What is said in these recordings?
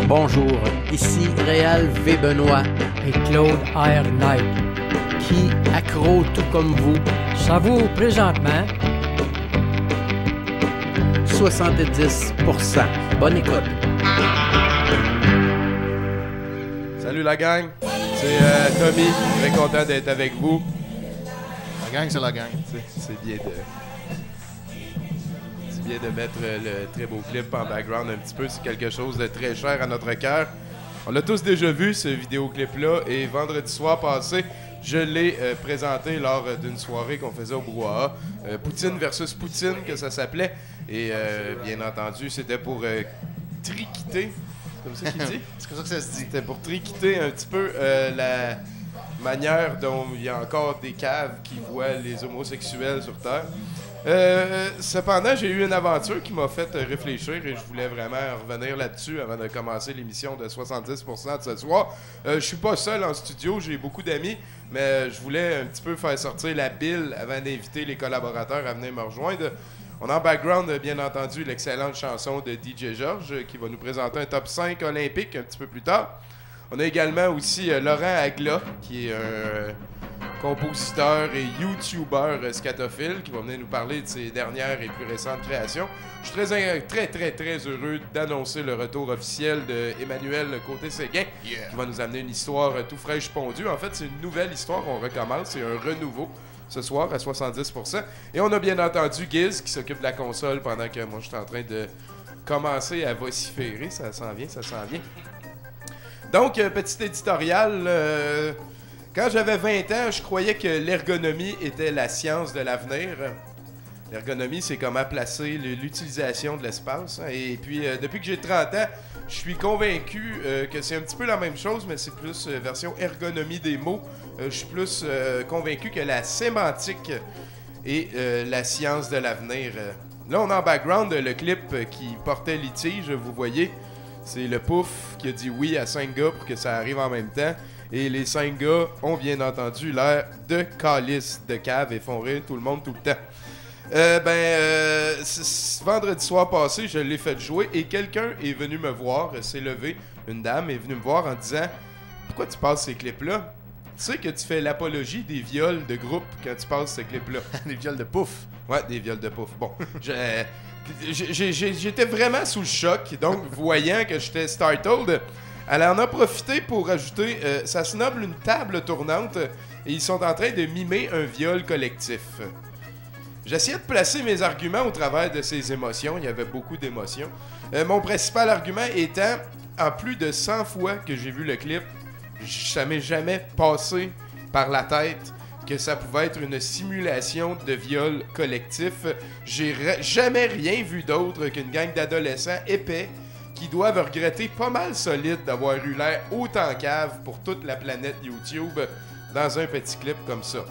Bonjour, ici Réal V. Benoît et Claude R. Knight, qui, accro tout comme vous, savoure présentement 70%. Bonne écoute. Salut la gang, c'est Tommy, très content d'être avec vous. La gang, c'est la gang. C'est bien de mettre le très beau clip en background un petit peu, c'est quelque chose de très cher à notre cœur. On l'a tous déjà vu ce vidéoclip-là et vendredi soir passé, je l'ai présenté lors d'une soirée qu'on faisait au Brouhaha. Poutine versus Poutine que ça s'appelait et bien entendu c'était pour triquitter, c'est comme ça qu'il dit? C'est comme ça que ça se dit. C'était pour triquitter un petit peu la manière dont il y a encore des caves qui voient les homosexuels sur Terre. Cependant, j'ai eu une aventure qui m'a fait réfléchir et je voulais vraiment revenir là-dessus avant de commencer l'émission de 70% de ce soir. Je suis pas seul en studio, j'ai beaucoup d'amis, mais je voulais un petit peu faire sortir la bile avant d'inviter les collaborateurs à venir me rejoindre. On a en background, bien entendu, l'excellente chanson de DJ Georges qui va nous présenter un top 5 olympique un petit peu plus tard. On a également aussi Laurent Agla, qui est un compositeur et YouTuber scatophile, qui va venir nous parler de ses dernières et plus récentes créations. Je suis très heureux d'annoncer le retour officiel de Emmanuel Côté-Séguin, qui va nous amener une histoire tout fraîche pondue. En fait, c'est une nouvelle histoire, on recommence, c'est un renouveau ce soir à 70%. Et on a bien entendu Giz, qui s'occupe de la console pendant que moi je suis en train de commencer à vociférer. Ça s'en vient. Donc, petit éditorial. Quand j'avais 20 ans, je croyais que l'ergonomie était la science de l'avenir. L'ergonomie, c'est comment placer l'utilisation de l'espace. Et puis, depuis que j'ai 30 ans, je suis convaincu que c'est un petit peu la même chose, mais c'est plus version ergonomie des mots. Je suis plus convaincu que la sémantique est la science de l'avenir. Là, on a en background le clip qui portait litige, vous voyez. C'est le Pouf qui a dit oui à 5 gars pour que ça arrive en même temps. Et les 5 gars ont bien entendu l'air de calice de cave et font rire tout le monde tout le temps. Vendredi soir passé, je l'ai fait jouer et quelqu'un est venu me voir, s'est levé, une dame est venue me voir en disant « Pourquoi tu passes ces clips-là? Tu sais que tu fais l'apologie des viols de groupe quand tu passes ces clips-là. » Des viols de pouf. Ouais, des viols de pouf. Bon, j'étais vraiment sous le choc, donc voyant que j'étais startled, elle en a profité pour ajouter ça se nomme une table tournante et ils sont en train de mimer un viol collectif. J'essayais de placer mes arguments au travers de ces émotions, il y avait beaucoup d'émotions. Mon principal argument étant, en plus de 100 fois que j'ai vu le clip, ça m'est jamais passé par la tête que ça pouvait être une simulation de viol collectif. J'ai jamais rien vu d'autre qu'une gang d'adolescents épais qui doivent regretter pas mal solide d'avoir eu l'air autant cave pour toute la planète YouTube dans un petit clip comme ça.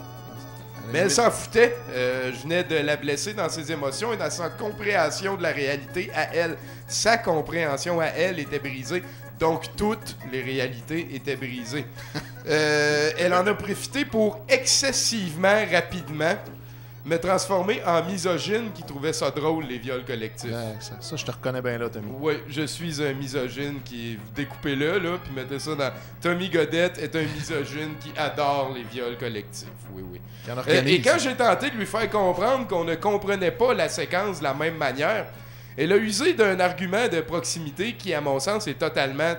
Mais elle s'en foutait. Je venais de la blesser dans ses émotions et dans sa compréhension de la réalité à elle. Sa compréhension à elle était brisée. Donc, toutes les réalités étaient brisées. Elle en a profité pour excessivement rapidement me transformer en misogyne qui trouvait ça drôle, les viols collectifs. Ouais, ça, je te reconnais bien là, Tommy. Oui, je suis un misogyne qui... Découpez-le, là, puis mettez ça dans... Tommy Godette est un misogyne qui adore les viols collectifs. Oui. Et quand j'ai tenté de lui faire comprendre qu'on ne comprenait pas la séquence de la même manière, elle a usé d'un argument de proximité qui, à mon sens, est totalement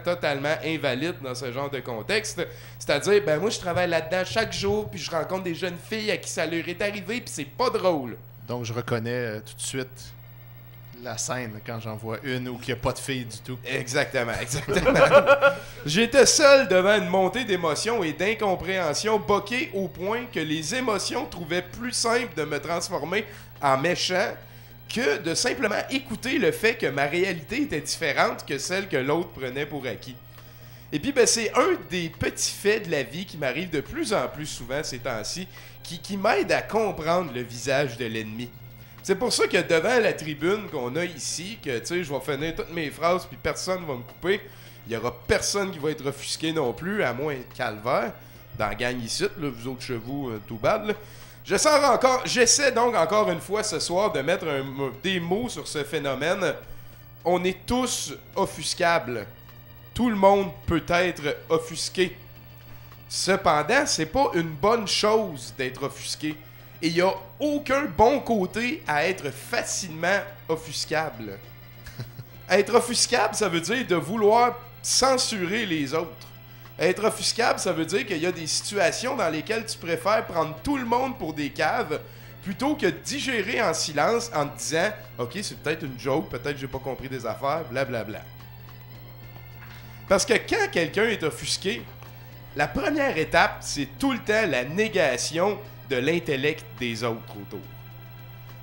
invalide dans ce genre de contexte. C'est-à-dire, ben moi, je travaille là-dedans chaque jour, puis je rencontre des jeunes filles à qui ça leur est arrivé, puis c'est pas drôle. Donc, je reconnais tout de suite la scène quand j'en vois une où il n'y a pas de filles du tout. Exactement. J'étais seul devant une montée d'émotions et d'incompréhension boquée au point que les émotions trouvaient plus simple de me transformer en méchant que de simplement écouter le fait que ma réalité était différente que celle que l'autre prenait pour acquis. Et puis, c'est un des petits faits de la vie qui m'arrive de plus en plus souvent ces temps-ci, qui m'aide à comprendre le visage de l'ennemi. C'est pour ça que devant la tribune qu'on a ici, que tu sais, je vais finir toutes mes phrases puis personne va me couper, il n'y aura personne qui va être offusqué non plus, à moins de calvaire, dans la gang ici, là, vous autres chevaux tout bad, là. J'essaie donc encore une fois ce soir de mettre des mots sur ce phénomène. On est tous offuscables. tout le monde peut être offusqué. Cependant, c'est pas une bonne chose d'être offusqué. Et il n'y a aucun bon côté à être facilement offuscable. Être offuscable, ça veut dire de vouloir censurer les autres. Être offuscable, ça veut dire qu'il y a des situations dans lesquelles tu préfères prendre tout le monde pour des caves plutôt que de digérer en silence en te disant « Ok, c'est peut-être une joke, peut-être j'ai pas compris des affaires, blablabla. » Parce que quand quelqu'un est offusqué, la première étape, c'est tout le temps la négation de l'intellect des autres autour.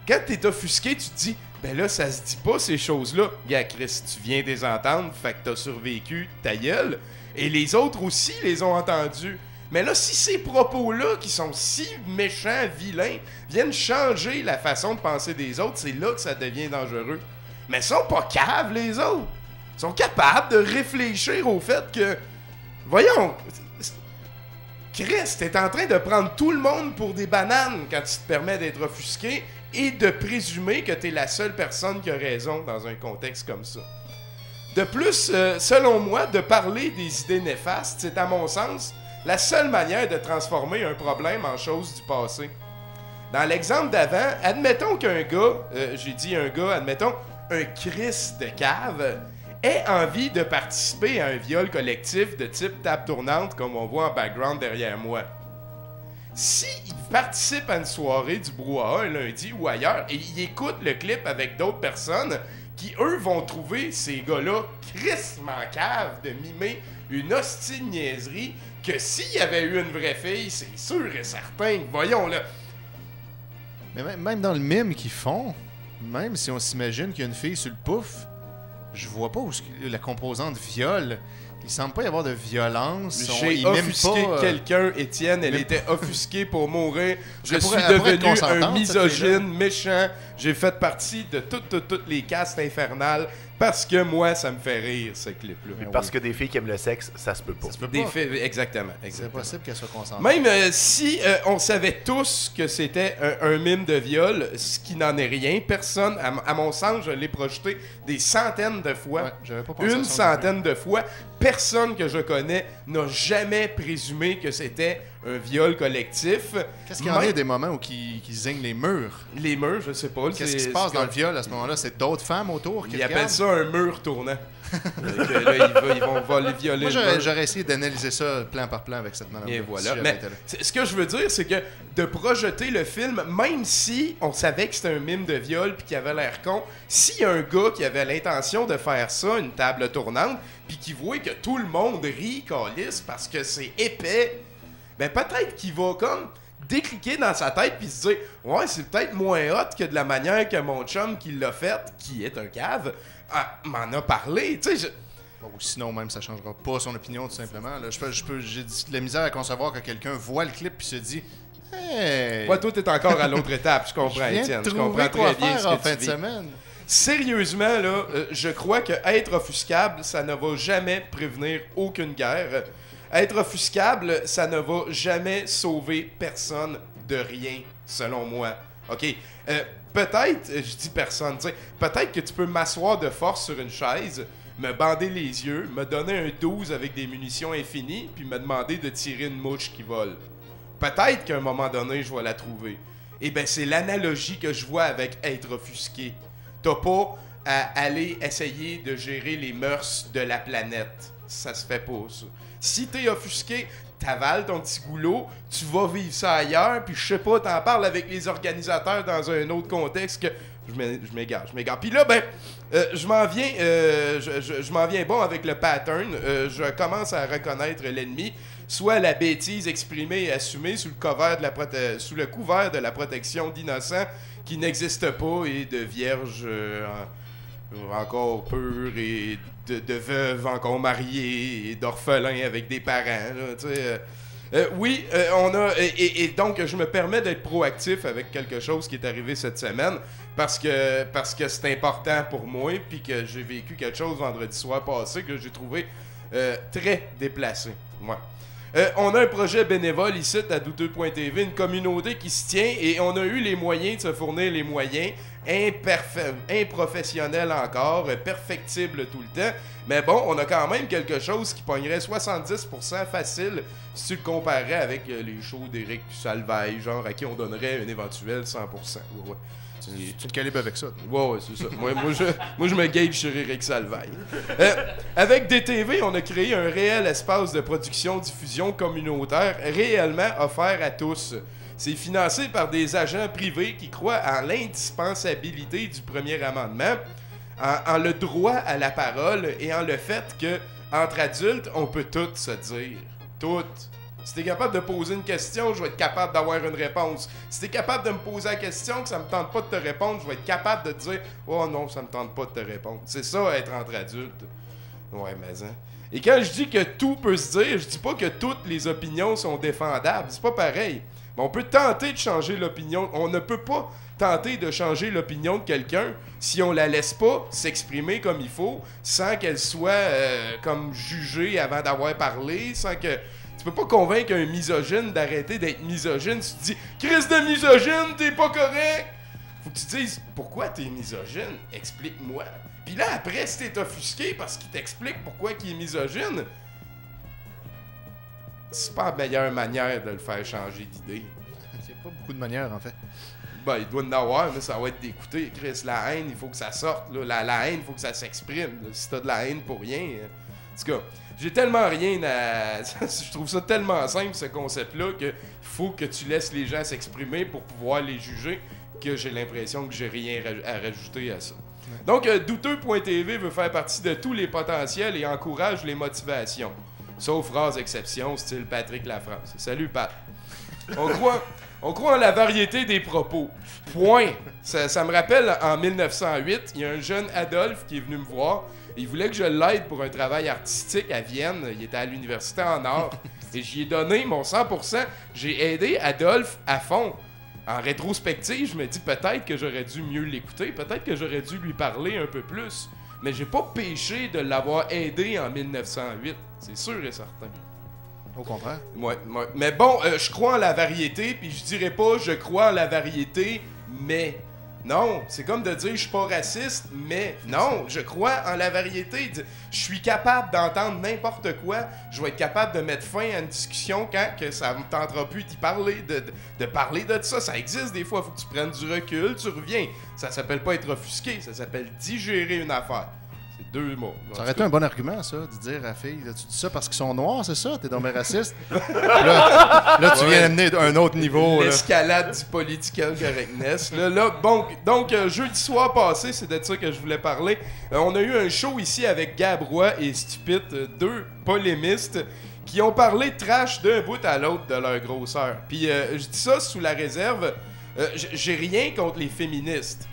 Quand t'es offusqué, tu te dis « Ben là, ça se dit pas ces choses-là. Gars, Chris, tu viens des entendre, fait que t'as survécu, ta gueule. » Et les autres aussi les ont entendus. Mais là, si ces propos-là, qui sont si méchants, vilains, viennent changer la façon de penser des autres, c'est là que ça devient dangereux. Mais ils sont pas caves, les autres. Ils sont capables de réfléchir au fait que... Voyons, Chris, t'es en train de prendre tout le monde pour des bananes quand tu te permets d'être offusqué et de présumer que t'es la seule personne qui a raison dans un contexte comme ça. De plus, selon moi, de parler des idées néfastes, c'est à mon sens la seule manière de transformer un problème en chose du passé. Dans l'exemple d'avant, admettons qu'un gars, admettons un Chris de cave, ait envie de participer à un viol collectif de type table tournante comme on voit en background derrière moi. S'il participe à une soirée du brouhaha un lundi ou ailleurs et il écoute le clip avec d'autres personnes qui, eux, vont trouver ces gars-là crissement caves de mimer une hostie de niaiserie que s'il y avait eu une vraie fille, c'est sûr et certain, voyons là. Mais même dans le mime qu'ils font, même si on s'imagine qu'il y a une fille sur le pouf, je vois pas où la composante viol. Il semble pas y avoir de violence. J'ai offusqué quelqu'un, Étienne. Elle était offusquée pour mourir. Je suis devenu un misogyne, méchant. J'ai fait partie de toutes les castes infernales parce que moi, ça me fait rire, ce clip-là. Mais parce que des filles qui aiment le sexe, ça se peut pas. Ça se peut Des pas. filles, exactement. C'est possible qu'elle soit consentante. Même si on savait tous que c'était un mime de viol, ce qui n'en est rien, personne, à mon sens, je l'ai projeté des centaines de fois. Ouais, j'avais pas pensé à Une ça centaine de fois. Personne que je connais n'a jamais présumé que c'était un viol collectif. Qu'est-ce qu'il y en a des moments où qui zignent les murs? Les murs, je sais pas. Qu'est-ce qui se passe dans le viol à ce moment-là? C'est d'autres femmes autour qui Ils regardent? appellent ça un mur tournant. Que là, ils vont violer. Moi, j'aurais essayé d'analyser ça plan par plan avec cette madame. Et voilà. Mais ce que je veux dire, c'est que de projeter le film, même si on savait que c'était un mime de viol puis qu'il avait l'air con, s'il y a un gars qui avait l'intention de faire ça, une table tournante, puis qui voit que tout le monde rit, calisse, parce que c'est épais, ben peut-être qu'il va comme décliquer dans sa tête puis se dire « Ouais, c'est peut-être moins hot que de la manière que mon chum qui l'a fait, qui est un cave, m'en a parlé. » Tu sais, Ou sinon, même, ça changera pas son opinion, tout simplement. Là, j'ai de la misère à concevoir que quelqu'un voit le clip puis se dit « Hey! » Ouais, toi, t'es encore à l'autre étape, je comprends, Étienne. Je comprends très bien ce en que fin tu de vis. semaine. Sérieusement, là, je crois que être offuscable, ça ne va jamais prévenir aucune guerre. Être offuscable, ça ne va jamais sauver personne de rien, selon moi. OK? Peut-être, je dis personne, tu sais, peut-être que tu peux m'asseoir de force sur une chaise, me bander les yeux, me donner un 12 avec des munitions infinies, puis me demander de tirer une mouche qui vole. Peut-être qu'à un moment donné, je vais la trouver. Eh bien, c'est l'analogie que je vois avec être offusqué. T'as pas à aller essayer de gérer les mœurs de la planète. Ça se fait pas, ça. Si t'es offusqué, t'avales ton petit goulot, tu vas vivre ça ailleurs, puis je sais pas, t'en parles avec les organisateurs dans un autre contexte que... Je m'égare. Puis là, ben, je m'en viens bon avec le pattern. Je commence à reconnaître l'ennemi, soit la bêtise exprimée et assumée sous le couvert de la protection d'innocents qui n'existe pas et de vierges encore pures et de veuves encore mariées et d'orphelins avec des parents. Là, tu sais, oui, on a et donc je me permets d'être proactif avec quelque chose qui est arrivé cette semaine parce que c'est important pour moi puis que j'ai vécu quelque chose vendredi soir passé que j'ai trouvé très déplacé. Ouais. On a un projet bénévole ici à douteux.tv, une communauté qui se tient et on a eu les moyens de se fournir les moyens, improfessionnels encore, perfectibles tout le temps. Mais bon, on a quand même quelque chose qui pognerait 70% facile si tu le comparais avec les shows d'Éric Salvaille, genre à qui on donnerait un éventuel 100%. Ouais. Tu te calibres avec ça. Ouais, c'est ça. Moi, je me gage sur Éric Salvaille. Avec DTV, on a créé un réel espace de production-diffusion communautaire réellement offert à tous. C'est financé par des agents privés qui croient en l'indispensabilité du premier amendement, en le droit à la parole et en le fait que entre adultes, on peut tout se dire. Tout. Si t'es capable de poser une question, je vais être capable d'avoir une réponse. Si t'es capable de me poser la question, que ça me tente pas de te répondre, je vais être capable de te dire « Oh non, ça me tente pas de te répondre. » C'est ça, être entre adultes. Ouais, mais hein. Et quand je dis que tout peut se dire, je dis pas que toutes les opinions sont défendables. C'est pas pareil. Mais on peut tenter de changer l'opinion. On ne peut pas tenter de changer l'opinion de quelqu'un si on la laisse pas s'exprimer comme il faut, sans qu'elle soit comme jugée avant d'avoir parlé, sans que... Tu peux pas convaincre un misogyne d'arrêter d'être misogyne si tu dis « Christ de misogyne, t'es pas correct! » Faut que tu dises « Pourquoi t'es misogyne? Explique-moi. » Puis là, après, si t'es offusqué parce qu'il t'explique pourquoi il est misogyne, c'est pas la meilleure manière de le faire changer d'idée. Il n'y a pas beaucoup de manières, en fait. Ben, il doit en avoir, mais ça va être d'écouter. Chris, la haine, il faut que ça sorte. Là. La haine, il faut que ça s'exprime. Là. Si t'as de la haine pour rien... En tout cas, j'ai tellement rien à... Je trouve ça tellement simple, ce concept-là, qu'il faut que tu laisses les gens s'exprimer pour pouvoir les juger, que j'ai l'impression que j'ai rien à rajouter à ça. Donc, douteux.tv veut faire partie de tous les potentiels et encourage les motivations. Sauf rares exceptions, style Patrick Lafrance. Salut, Pat. On croit en la variété des propos. Point. Ça me rappelle, en 1908, il y a un jeune Adolphe qui est venu me voir. Il voulait que je l'aide pour un travail artistique à Vienne. Il était à l'université en art. Et j'y ai donné mon 100%. J'ai aidé Adolphe à fond. En rétrospective, je me dis peut-être que j'aurais dû mieux l'écouter. Peut-être que j'aurais dû lui parler un peu plus. Mais j'ai pas péché de l'avoir aidé en 1908. C'est sûr et certain. Au contraire. Ouais. Mais bon, je crois en la variété, puis je dirais pas je crois en la variété, mais... Non, c'est comme de dire je suis pas raciste, mais non, je crois en la variété. Je suis capable d'entendre n'importe quoi. Je vais être capable de mettre fin à une discussion quand que ça me tentera plus d'y parler, de parler de ça. Ça existe des fois, il faut que tu prennes du recul, tu reviens. Ça s'appelle pas être offusqué, ça s'appelle digérer une affaire. C'est deux mots. Ça aurait été un bon argument, ça, de dire à la fille, là, tu dis ça parce qu'ils sont noirs, c'est ça? T'es donc bien raciste? là, tu viens d'amener un autre niveau. L'escalade du political correctness. Donc, jeudi soir passé, c'est de ça que je voulais parler. On a eu un show ici avec Gabrois et Stupid, deux polémistes qui ont parlé trash d'un bout à l'autre de leur grosseur. Puis je dis ça sous la réserve, j'ai rien contre les féministes.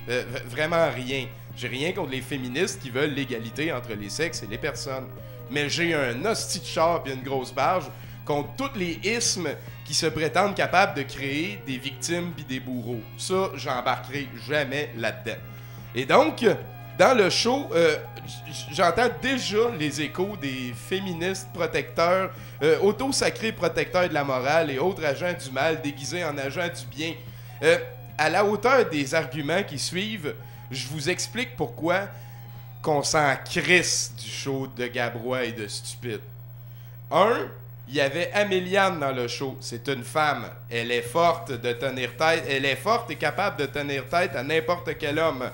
Vraiment rien. J'ai rien contre les féministes qui veulent l'égalité entre les sexes et les personnes. Mais j'ai un hostie de char et une grosse barge contre tous les ismes qui se prétendent capables de créer des victimes puis des bourreaux. Ça, j'embarquerai jamais là-dedans. Et donc, dans le show, j'entends déjà les échos des féministes protecteurs, auto-sacrés protecteurs de la morale et autres agents du mal déguisés en agents du bien. À la hauteur des arguments qui suivent, je vous explique pourquoi qu'on s'en crisse du show de Gabrois et de Stupide. Il y avait Améliane dans le show. C'est une femme. Elle est forte de tenir tête. Elle est forte et capable de tenir tête à n'importe quel homme.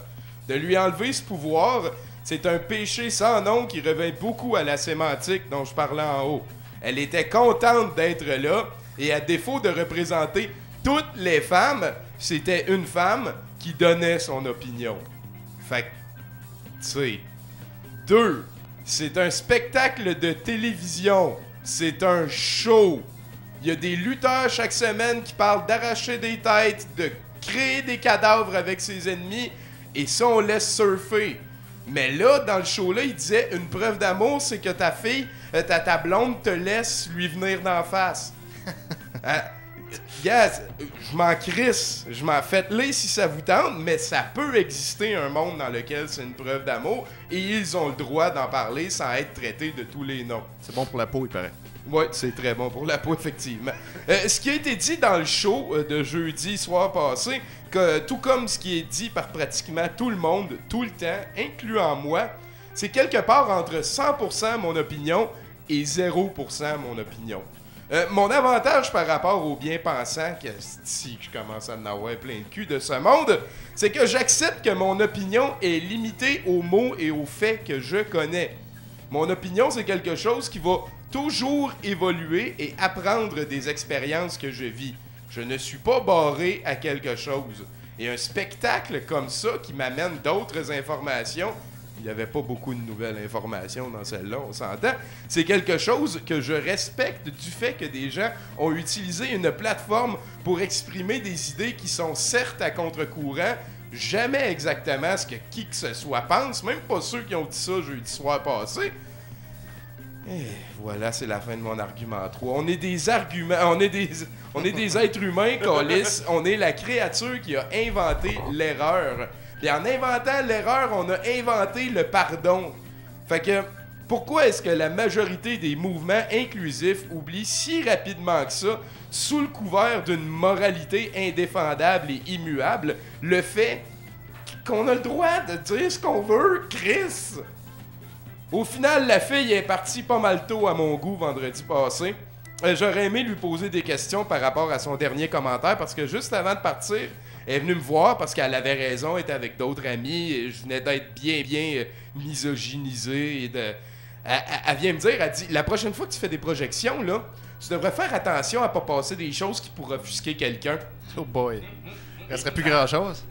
De lui enlever ce pouvoir, c'est un péché sans nom qui revient beaucoup à la sémantique dont je parlais en haut. Elle était contente d'être là et à défaut de représenter toutes les femmes, c'était une femme qui donnait son opinion. Fait que, tu sais. 2. C'est un spectacle de télévision. C'est un show. Il y a des lutteurs chaque semaine qui parlent d'arracher des têtes, de créer des cadavres avec ses ennemis, et ça, on laisse surfer. Mais là, dans le show-là, il disait, une preuve d'amour, c'est que ta fille, ta blonde, te laisse lui venir d'en face. Yes, je m'en crisse, je m'en faites-les si ça vous tente, mais ça peut exister un monde dans lequel c'est une preuve d'amour et ils ont le droit d'en parler sans être traités de tous les noms. C'est bon pour la peau, il paraît. Oui, c'est très bon pour la peau, effectivement. Ce qui a été dit dans le show de jeudi soir passé, que, tout comme ce qui est dit par pratiquement tout le monde, tout le temps, incluant moi, c'est quelque part entre 100% mon opinion et 0% mon opinion. Mon avantage par rapport aux bien-pensants, que si je commence à en avoir plein de cul de ce monde, c'est que j'accepte que mon opinion est limitée aux mots et aux faits que je connais. Mon opinion, c'est quelque chose qui va toujours évoluer et apprendre des expériences que je vis. Je ne suis pas barré à quelque chose. Et un spectacle comme ça qui m'amène d'autres informations, il n'y avait pas beaucoup de nouvelles informations dans celle-là, on s'entend, c'est quelque chose que je respecte du fait que des gens ont utilisé une plateforme pour exprimer des idées qui sont certes à contre-courant, jamais exactement ce que qui que ce soit pense, même pas ceux qui ont dit ça jeudi soir passé. Et voilà, c'est la fin de mon argument 3. On est des arguments, on est des êtres humains, câlisse. On est la créature qui a inventé l'erreur. Puis en inventant l'erreur, on a inventé le pardon. Fait que, pourquoi est-ce que la majorité des mouvements inclusifs oublient si rapidement que ça, sous le couvert d'une moralité indéfendable et immuable, le fait qu'on a le droit de dire ce qu'on veut, Chris? Au final, la fille est partie pas mal tôt à mon goût vendredi passé. J'aurais aimé lui poser des questions par rapport à son dernier commentaire parce que juste avant de partir, elle est venue me voir parce qu'elle avait raison, elle était avec d'autres amis, et je venais d'être bien misogynisé. Elle vient me dire, elle dit, la prochaine fois que tu fais des projections, là, tu devrais faire attention à pas passer des choses qui pourraient offusquer quelqu'un. Oh boy. Il resterait plus grand-chose.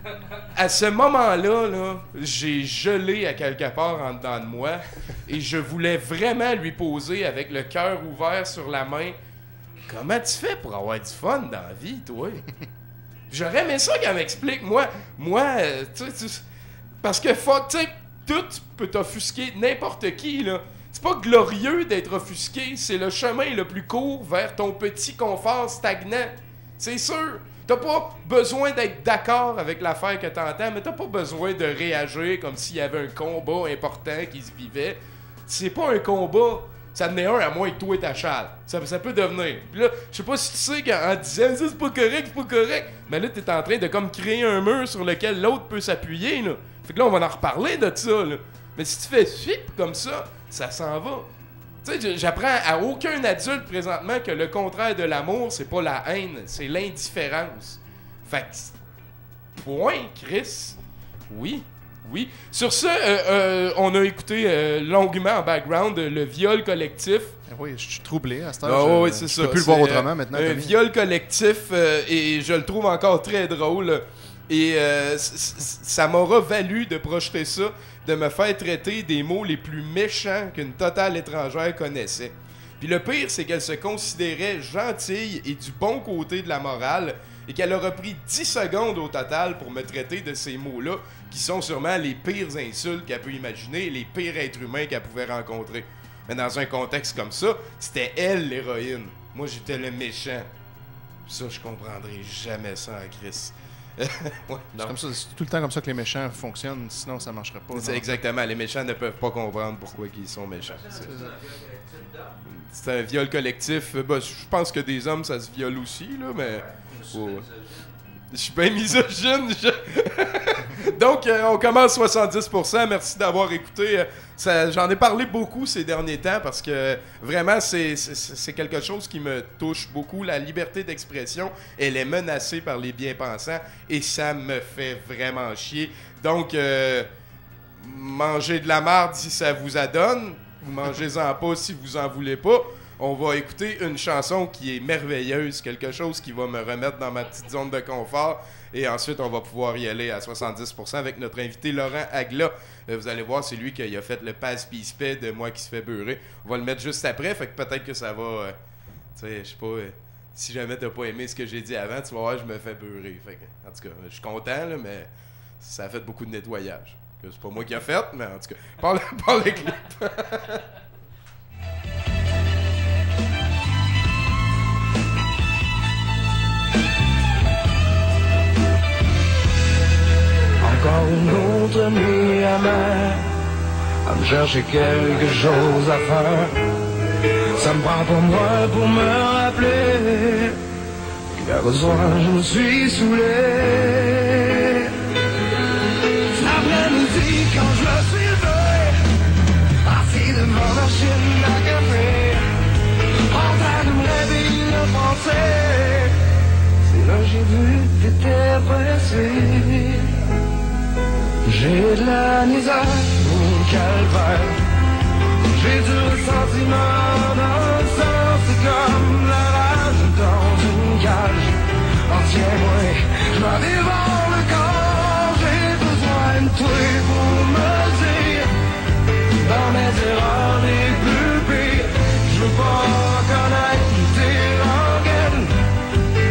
À ce moment-là, là, j'ai gelé à quelque part en dedans de moi et je voulais vraiment lui poser avec le cœur ouvert sur la main « Comment tu fais pour avoir du fun dans la vie, toi? » J'aurais aimé ça qu'elle m'explique. Moi, parce que fuck, tu sais, tout peut t'offusquer, n'importe qui, là. C'est pas glorieux d'être offusqué, c'est le chemin le plus court vers ton petit confort stagnant. C'est sûr. T'as pas besoin d'être d'accord avec l'affaire que t'entends, mais t'as pas besoin de réagir comme s'il y avait un combat important qui se vivait. C'est pas un combat, ça en est un à moins que toi et ta chale. Ça peut devenir. Puis là, je sais pas si tu sais qu'en disant ça c'est pas correct, mais là t'es en train de comme créer un mur sur lequel l'autre peut s'appuyer, là. Fait que là, on va en reparler de ça, là. Mais si tu fais suite comme ça s'en va. Tu sais, j'apprends à aucun adulte présentement que le contraire de l'amour, c'est pas la haine, c'est l'indifférence. Fait que, point, Chris. Oui. Sur ce, on a écouté longuement en background le viol collectif. Oui, je suis troublé à cette heure. Oui, c'est je ça. peux plus le voir autrement maintenant. Un viol collectif, et je le trouve encore très drôle. Et ça m'aura valu de projeter ça, de me faire traiter des mots les plus méchants qu'une totale étrangère connaissait. Puis le pire, c'est qu'elle se considérait gentille et du bon côté de la morale, et qu'elle aura pris 10 secondes au total pour me traiter de ces mots-là, qui sont sûrement les pires insultes qu'elle peut imaginer, les pires êtres humains qu'elle pouvait rencontrer. Mais dans un contexte comme ça, c'était elle l'héroïne. Moi, j'étais le méchant. Ça, je comprendrai jamais ça en Chris. Ouais, c'est comme ça, c'est tout le temps comme ça que les méchants fonctionnent, sinon ça marcherait pas. C'est exactement, les méchants ne peuvent pas comprendre pourquoi ils sont méchants. C'est un viol collectif. Ben, je pense que des hommes, ça se viole aussi, là, mais... Ouais. Je suis bien misogyne. Donc, on commence 70%. Merci d'avoir écouté. J'en ai parlé beaucoup ces derniers temps parce que vraiment, c'est quelque chose qui me touche beaucoup. La liberté d'expression, elle est menacée par les bien-pensants et ça me fait vraiment chier. Donc, mangez de la marde si ça vous adonne. Mangez-en pas si vous en voulez pas. On va écouter une chanson qui est merveilleuse, quelque chose qui va me remettre dans ma petite zone de confort. Et ensuite, on va pouvoir y aller à 70% avec notre invité Laurent Agla. Vous allez voir, c'est lui qui a fait le passe-pis-paix de Moi qui se fait beurrer. On va le mettre juste après, fait que peut-être que ça va... tu sais, je sais pas... si jamais t'as pas aimé ce que j'ai dit avant, tu vas voir, je me fais beurrer. Fait que, en tout cas, je suis content, là, mais ça a fait beaucoup de nettoyage. C'est pas moi qui a fait, mais en tout cas, parle les clips. Encore une autre nuit amère, à me chercher quelque chose à faire. Ça me prend pas moi pour me rappeler qu'hier soir je me suis saoulé. Cet après-midi quand je me suis levé, assis devant ma machine à café, en train de me réveiller le pensée, c'est là que j'ai vu que t'étais pressé. J'ai de la misère au calvaire, j'ai du ressentiment dans le sang, c'est comme la rage dans une cage. Oh tiens-moi, je m'en dévore le corps, j'ai besoin de toi pour me dire, dans mes erreurs les plus pires, je veux pas connaître tes rengaines,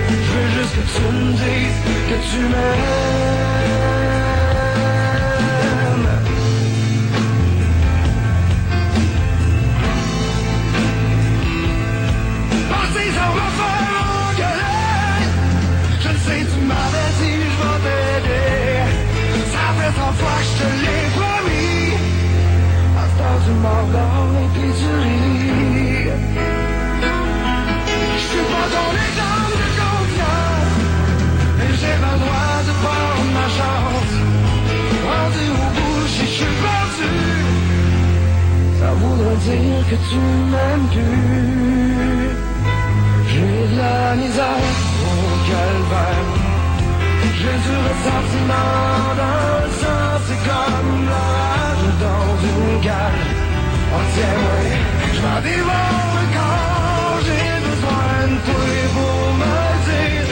je veux juste que tu me dises que tu m'aimes. Fois que je te l'ai promis, à ce temps tu m'endors et puis tu ris. Je suis pas ton exemple de confiance, et j'ai pas le droit de prendre ma chance. Rendu au bout, je suis perdu, ça voudrait dire que tu m'aimes plus. J'ai de la misère au calvaire, j'ai du ressentiment dans le sang, c'est comme la rage dans une cage. Oh tiens-moi, je m'en dévore le corps, j'ai besoin de toi pour me dire,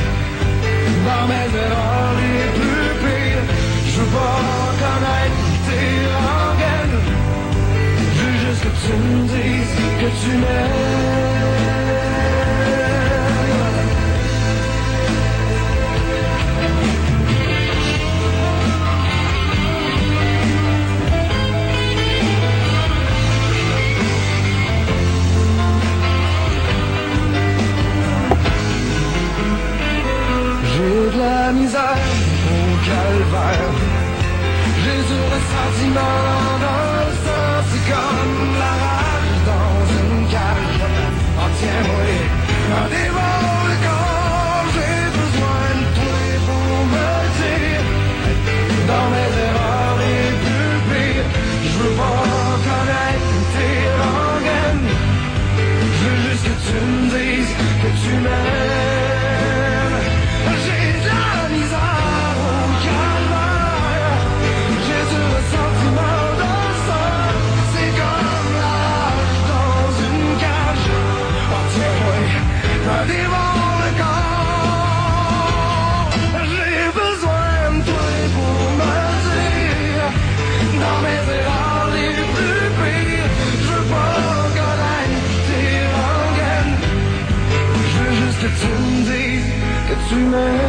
dans mes erreurs les plus pires, je veux pas connaître tes rengaines, je veux juste que tu me dises que tu m'aimes. J'ai de la misère au calvaire, j'ai du ressentiment dans le sang, c'est comme la rage dans une cage. Oh tiens-moi, m'en dévore le corps, j'ai besoin de toi pour me dire, dans mes erreurs les plus pires, je veux pas connaître tes rengaines, je veux juste que tu me dises que tu m'aimes. Que tu me dises que tu m'aimes.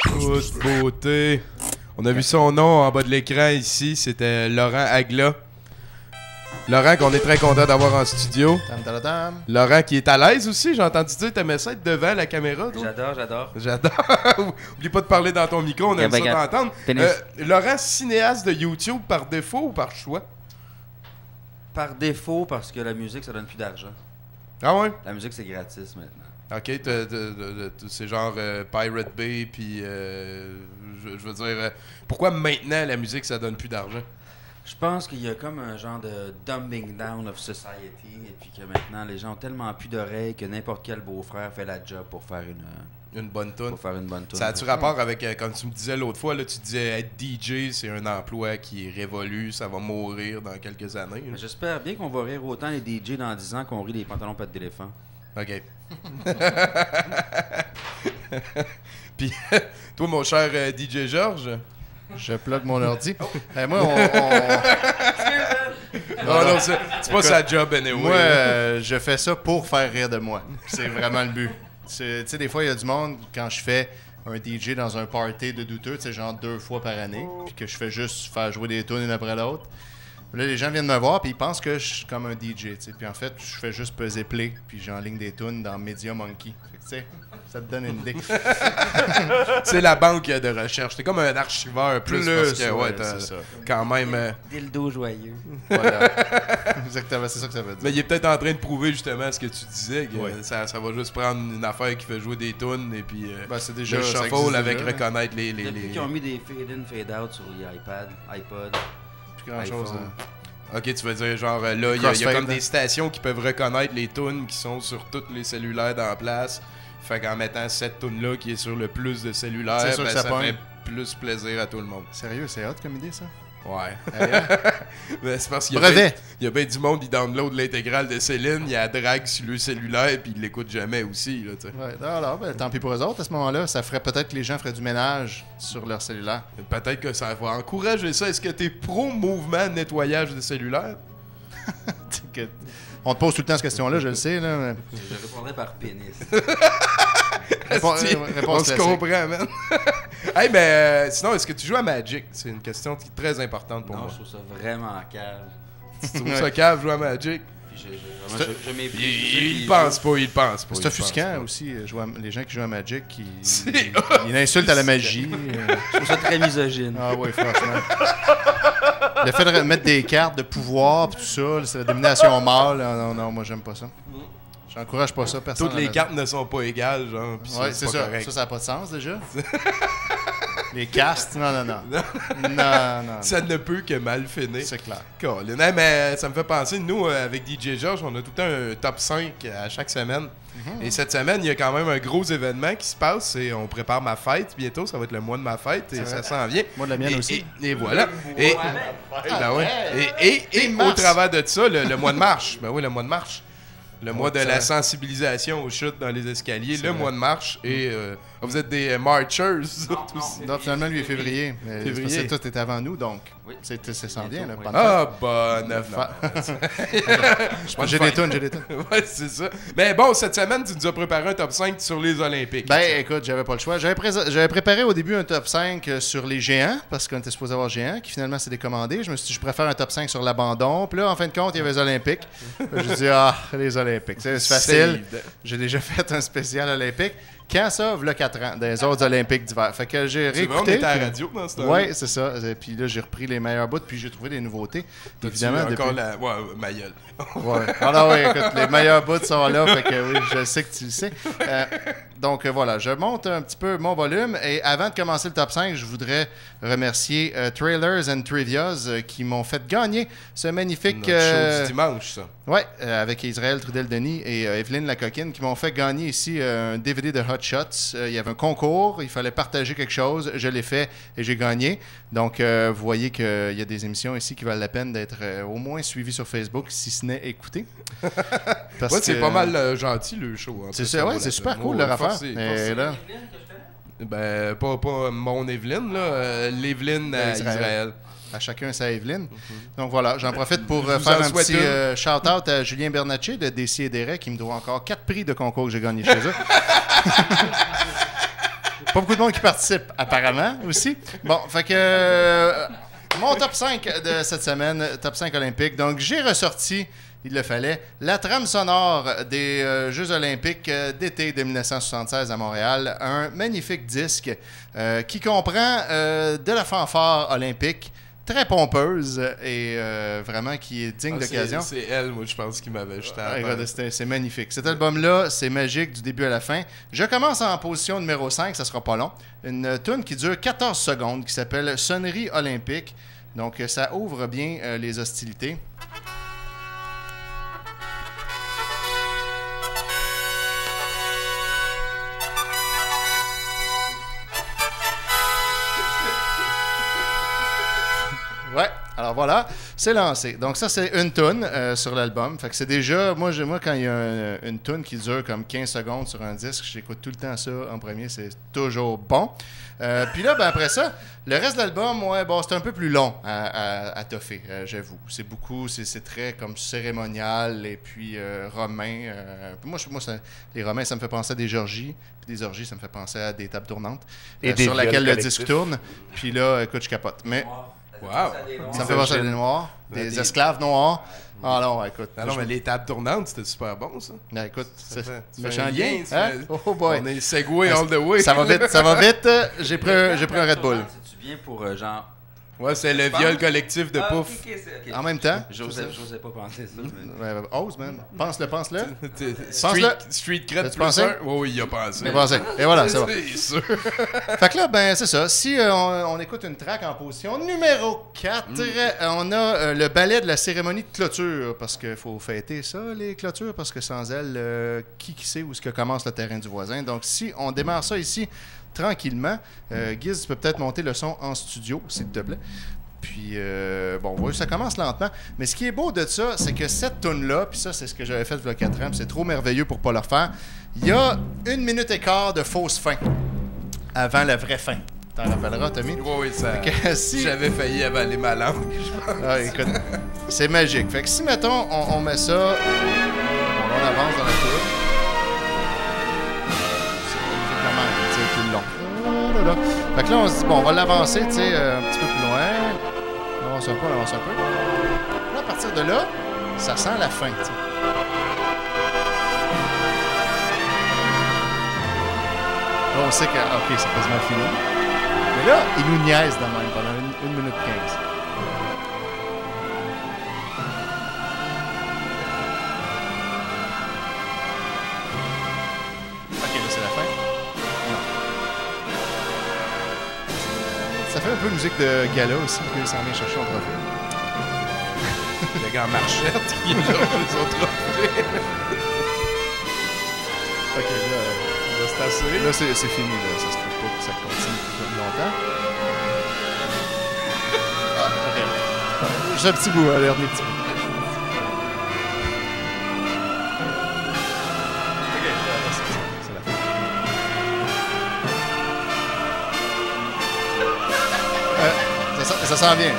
Toute beauté. On a vu son nom en bas de l'écran ici, c'était Laurent Agla. Laurent qu'on est très content d'avoir en studio. Laurent qui est à l'aise aussi, j'ai entendu dire que t'aimais ça être devant la caméra. Toi? J'adore. Oublie pas de parler dans ton micro, on aime ça t'entendre. Laurent, cinéaste de YouTube par défaut ou par choix? Par défaut, parce que la musique, ça donne plus d'argent. Ah ouais? La musique, c'est gratis maintenant. Ok, c'est genre Pirate Bay, puis je veux dire, pourquoi maintenant la musique ça donne plus d'argent? Je pense qu'il y a comme un genre de dumbing down of society et puis que maintenant les gens ont tellement plus d'oreilles que n'importe quel beau-frère fait la job pour faire Une bonne toune. toune. Ça a-tu rapport avec, comme tu me disais l'autre fois, là, tu disais être DJ, c'est un emploi qui est révolu, ça va mourir dans quelques années. Mais j'espère bien qu'on va rire autant les DJ dans 10 ans qu'on rit les pantalons pattes d'éléphant. OK. Puis, toi, mon cher DJ Georges? Je plug mon ordi. Moi, Non, c'est pas sa job, anyway. Moi, je fais ça pour faire rire de moi. C'est vraiment le but. Tu sais, des fois, il y a du monde, quand je fais un DJ dans un party de douteux, tu sais, genre 2 fois par année, puis que je fais juste faire jouer des tunes une après l'autre. Là, les gens viennent me voir, puis ils pensent que je suis comme un DJ, tu sais. Puis en fait, je fais juste peser play, puis j'enligne des tunes dans Media Monkey. Fait que, tu sais, ça te donne une idée. C'est la banque de recherche. T'es comme un archiveur plus parce que, ouais, t'as c'est ça. quand même... Dildo joyeux. Voilà. Exactement, c'est ça que ça veut dire. Mais il est peut-être en train de prouver justement ce que tu disais, que Ouais. ça va juste prendre une affaire qui fait jouer des tunes et puis C'est déjà, le ça shuffle existe avec déjà. reconnaître les... Depuis qu'ils ont mis des fade-in, fade-out sur les iPod. Plus grand-chose. iPhone. Ok, tu veux dire genre là, il y a Crossfade, comme hein. des stations qui peuvent reconnaître les tunes qui sont sur tous les cellulaires dans la place. Fait qu'en mettant cette tune-là qui est sur le plus de cellulaires, C'est sûr que ça ça pogne. fait plus plaisir à tout le monde. Sérieux, c'est hot comme idée, ça? Ouais. Ailleurs. Mais c'est parce qu'il y a Brevet. bien du monde qui download l'intégrale de Céline, il y a la drague sur le cellulaire puis il l'écoute jamais aussi, là, tu sais. Ouais, alors, tant pis pour eux autres à ce moment-là. Ça ferait peut-être que les gens feraient du ménage sur leur cellulaire. Peut-être que ça va encourager ça. Est-ce que t'es pro-mouvement de nettoyage de cellulaire? On te pose tout le temps cette question-là, je le sais. Là, mais... Je répondrais par pénis. Asti, réponse on se classique. comprend, man. Hey, mais sinon, est-ce que tu joues à Magic? C'est une question qui est très importante pour Non, moi. je trouve ça vraiment cave. Tu trouves ça cave, jouer à Magic? Puis je méprise. Il pense pas, il pense pas. C'est il offusquant pense pas. aussi, les gens qui jouent à Magic, C'est ils insultent à la magie. Je trouve ça très misogyne. Ah oui, franchement. Le fait de mettre des cartes de pouvoir pis tout ça, là, c'est la domination mâle. Non, moi j'aime pas ça. J'encourage pas ça, personne. Toutes les cartes ne sont pas égales, genre. Pis Ouais, c'est c'est pas ça. correct. Ça n'a pas de sens déjà. Les castes, non. Non. Ça ne peut que mal finir. C'est clair. Colin. Hey, mais ça me fait penser, nous, avec DJ George, on a tout le temps un top 5 à chaque semaine. Et cette semaine, il y a quand même un gros événement qui se passe. Et on prépare ma fête bientôt. Ça va être le mois de ma fête. Et ça s'en vient. Moi de la mienne Et- aussi. Et voilà. Et, ben ouais. Et au mars. travers de ça, le mois de mars. Ben oui, le mois de mars. Le mois de c'est la vrai. sensibilisation aux chutes dans les escaliers. C'est Le vrai. mois de marche. Et vous êtes des marchers, vous autres aussi. Donc finalement, lui est février. Mais Février. c'est parce que toi, t'étais avant nous, donc. Oui. Ça s'en vient, là. Oui. Bonne Ah, bonne fête. J'ai des tunes. Ouais, c'est ça. Mais bon, cette semaine, tu nous as préparé un top 5 sur les Olympiques. Ben, écoute, j'avais pas le choix. J'avais préparé au début un top 5 sur les géants, parce qu'on était supposé avoir géants, qui finalement s'est décommandé. Je me suis dit, je préfère un top 5 sur l'abandon. Puis là, en fin de compte, il y avait les Olympiques. J'ai dit, les Olympiques. C'est facile. Saved. J'ai déjà fait un spécial olympique. Quand ça, v'là 4 ans, des autres Olympiques d'hiver. Fait que j'ai Tu vois, on réécouté. était à la radio dans ce temps-là. Oui, c'est ça. Et puis là, j'ai repris les meilleurs bouts, puis j'ai trouvé des nouveautés. T'as-tu Évidemment, encore depuis... la... Ouais, ma gueule. Ouais. Alors oui, écoute, les meilleurs bouts sont là, fait que oui, je sais que tu le sais. Donc voilà, je monte un petit peu mon volume et avant de commencer le top 5, je voudrais remercier Trailers and Trivias qui m'ont fait gagner ce magnifique... Notre show du dimanche, ça. Ouais, avec Israël Trudel-Denis et Evelyne Lacoquine qui m'ont fait gagner ici un DVD de Hot Shots. Il y avait un concours, il fallait partager quelque chose, je l'ai fait et j'ai gagné. Donc vous voyez qu'il y a des émissions ici qui valent la peine d'être au moins suivies sur Facebook, si ce n'est écoutées. Parce Ouais, c'est que- pas mal gentil, le show. en C'est plus, ça, ça ouais, vaut c'est la super peine. cool Ouais, leur affaire. forcé, Mais forcé. là, Ben, pas mon Evelyne, là. L'Evelyne à Israël. Israël. à chacun sa Evelyne. Donc voilà, j'en profite pour Je vous faire en un souhaite petit shout-out à Julien Bernatchez de Décis-et-Des-Raies qui me doit encore 4 prix de concours que j'ai gagnés chez eux. Pas beaucoup de monde qui participe, apparemment, aussi. Bon, fait que mon top 5 de cette semaine, top 5 olympique. Donc, j'ai ressorti, il le fallait, la trame sonore des Jeux olympiques d'été de 1976 à Montréal. Un magnifique disque qui comprend de la fanfare olympique, très pompeuse et vraiment qui est digne d'occasion. C'est elle, moi, je pense, qui m'avait jeté à Regarde, terre. c'est magnifique. Cet album-là, c'est magique du début à la fin. Je commence en position numéro 5, ça sera pas long. Une tune qui dure 14 secondes, qui s'appelle Sonnerie olympique, Donc, ça ouvre bien les hostilités. Ouais, alors voilà, c'est lancé. Donc ça, c'est une toune sur l'album. Fait que c'est déjà, moi quand il y a une toune qui dure comme 15 secondes sur un disque, j'écoute tout le temps ça en premier, c'est toujours bon. Puis là, ben après ça, le reste de l'album, ouais, bon, c'est un peu plus long à toffer, j'avoue. C'est beaucoup, c'est très comme cérémonial et puis romain. Moi, les romains, ça me fait penser à des orgies. Puis des orgies, ça me fait penser à des tables tournantes Et des sur laquelle viols le disque collectifs. tourne. Puis là, écoute, je capote. Mais Wow! ça me fait penser à des noirs, des esclaves noirs. Ah non, écoute. Non, mais les tables tournantes, c'était super bon, ça. Ben, écoute, Ça fait méchant un lien. lien, ça Hein? fait- Oh boy. On est Segway all the way. Ça va vite, ça va vite. J'ai pris un Red Bull. C'est-tu bien pour genre. Ouais, c'est le viol collectif de Pouf. Ok. En même temps. J'osais pas penser ça. mais- Ose, man. Pense-le. Street cred T'as-tu plus pensé? un. Oui, il a pensé. J'ai pensé. Et voilà, c'est bon. C'est sûr. Fait que là, ben, c'est ça. Si on écoute une track en position numéro 4, on a le ballet de la cérémonie de clôture. Parce qu'il faut fêter ça, les clôtures, parce que sans elles, qui sait où est-ce que commence le terrain du voisin. Donc, si on démarre ça ici tranquillement, Giz, tu peux peut-être monter le son en studio, s'il te plaît. Puis, bon, ouais, ça commence lentement. Mais ce qui est beau de ça, c'est que cette toune-là, puis ça, c'est ce que j'avais fait il y a 4 ans, puis c'est trop merveilleux pour pas le refaire, il y a 1 minute et quart de fausse fin avant la vraie fin. T'en rappelleras, Tommy? Oui, oui, ça. Que si... J'avais failli avaler ma langue, je pense. Ah, écoute, c'est magique. Fait que si, mettons, on met ça... Bon, là, on avance dans la tour. C'est vraiment, tu sais, tout le long. Oh là là. Fait que là, on se dit, bon, on va l'avancer, tu sais, un petit peu plus loin. On avance un peu, on avance un peu. Là, à partir de là, ça sent la fin, tu sais. Là, on sait que, OK, c'est quasiment fini. Mais là, il nous niaise de même pendant 1 minute 15. OK, là, c'est la fin. Non. Ça fait un peu musique de gala aussi, qu'il s'en vient chercher en trophée. Le gars en marchette qui est là pour son trophée. OK, là, C'est assez. là c'est fini, là. Ça se peut pas que ça continue plus longtemps. Ah, OK. Juste un petit bout, allez, dernier petit bout. OK, là, c'est la fin. Ça s'en vient.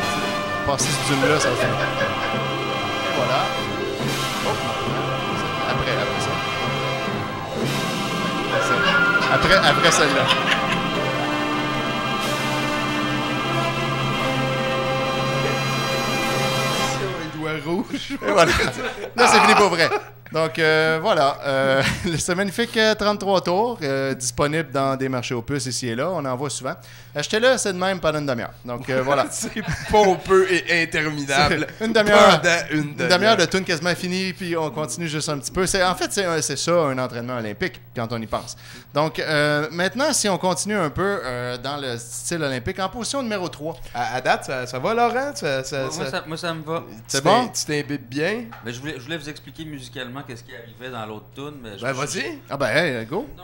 Passer ce dune-là, ça va finir. Et voilà. Oh. Après ça. Après celle-là. Les doigts rouges. Et voilà. Là, c'est fini pour vrai. Donc, voilà. C'est magnifique 33 tours, disponible dans des marchés aux puces ici et là. On en voit souvent. Achetez-le, c'est de même pendant une demi-heure. Donc, voilà. C'est pompeux et interminable. Une demi-heure. Pendant Une demi-heure de tune quasiment finie, puis on continue juste un petit peu. En fait, c'est ça, un entraînement olympique, quand on y pense. Donc, maintenant, si on continue un peu dans le style olympique, en position numéro 3. À date, ça va, Laurent? Moi, ça me va. C'est bon? Tu t'imbibes bien? Mais je voulais vous expliquer musicalement qu'est-ce qui arrivait dans l'autre tune. Mais Ben, vas-y. Ah ben, hey, go. Non.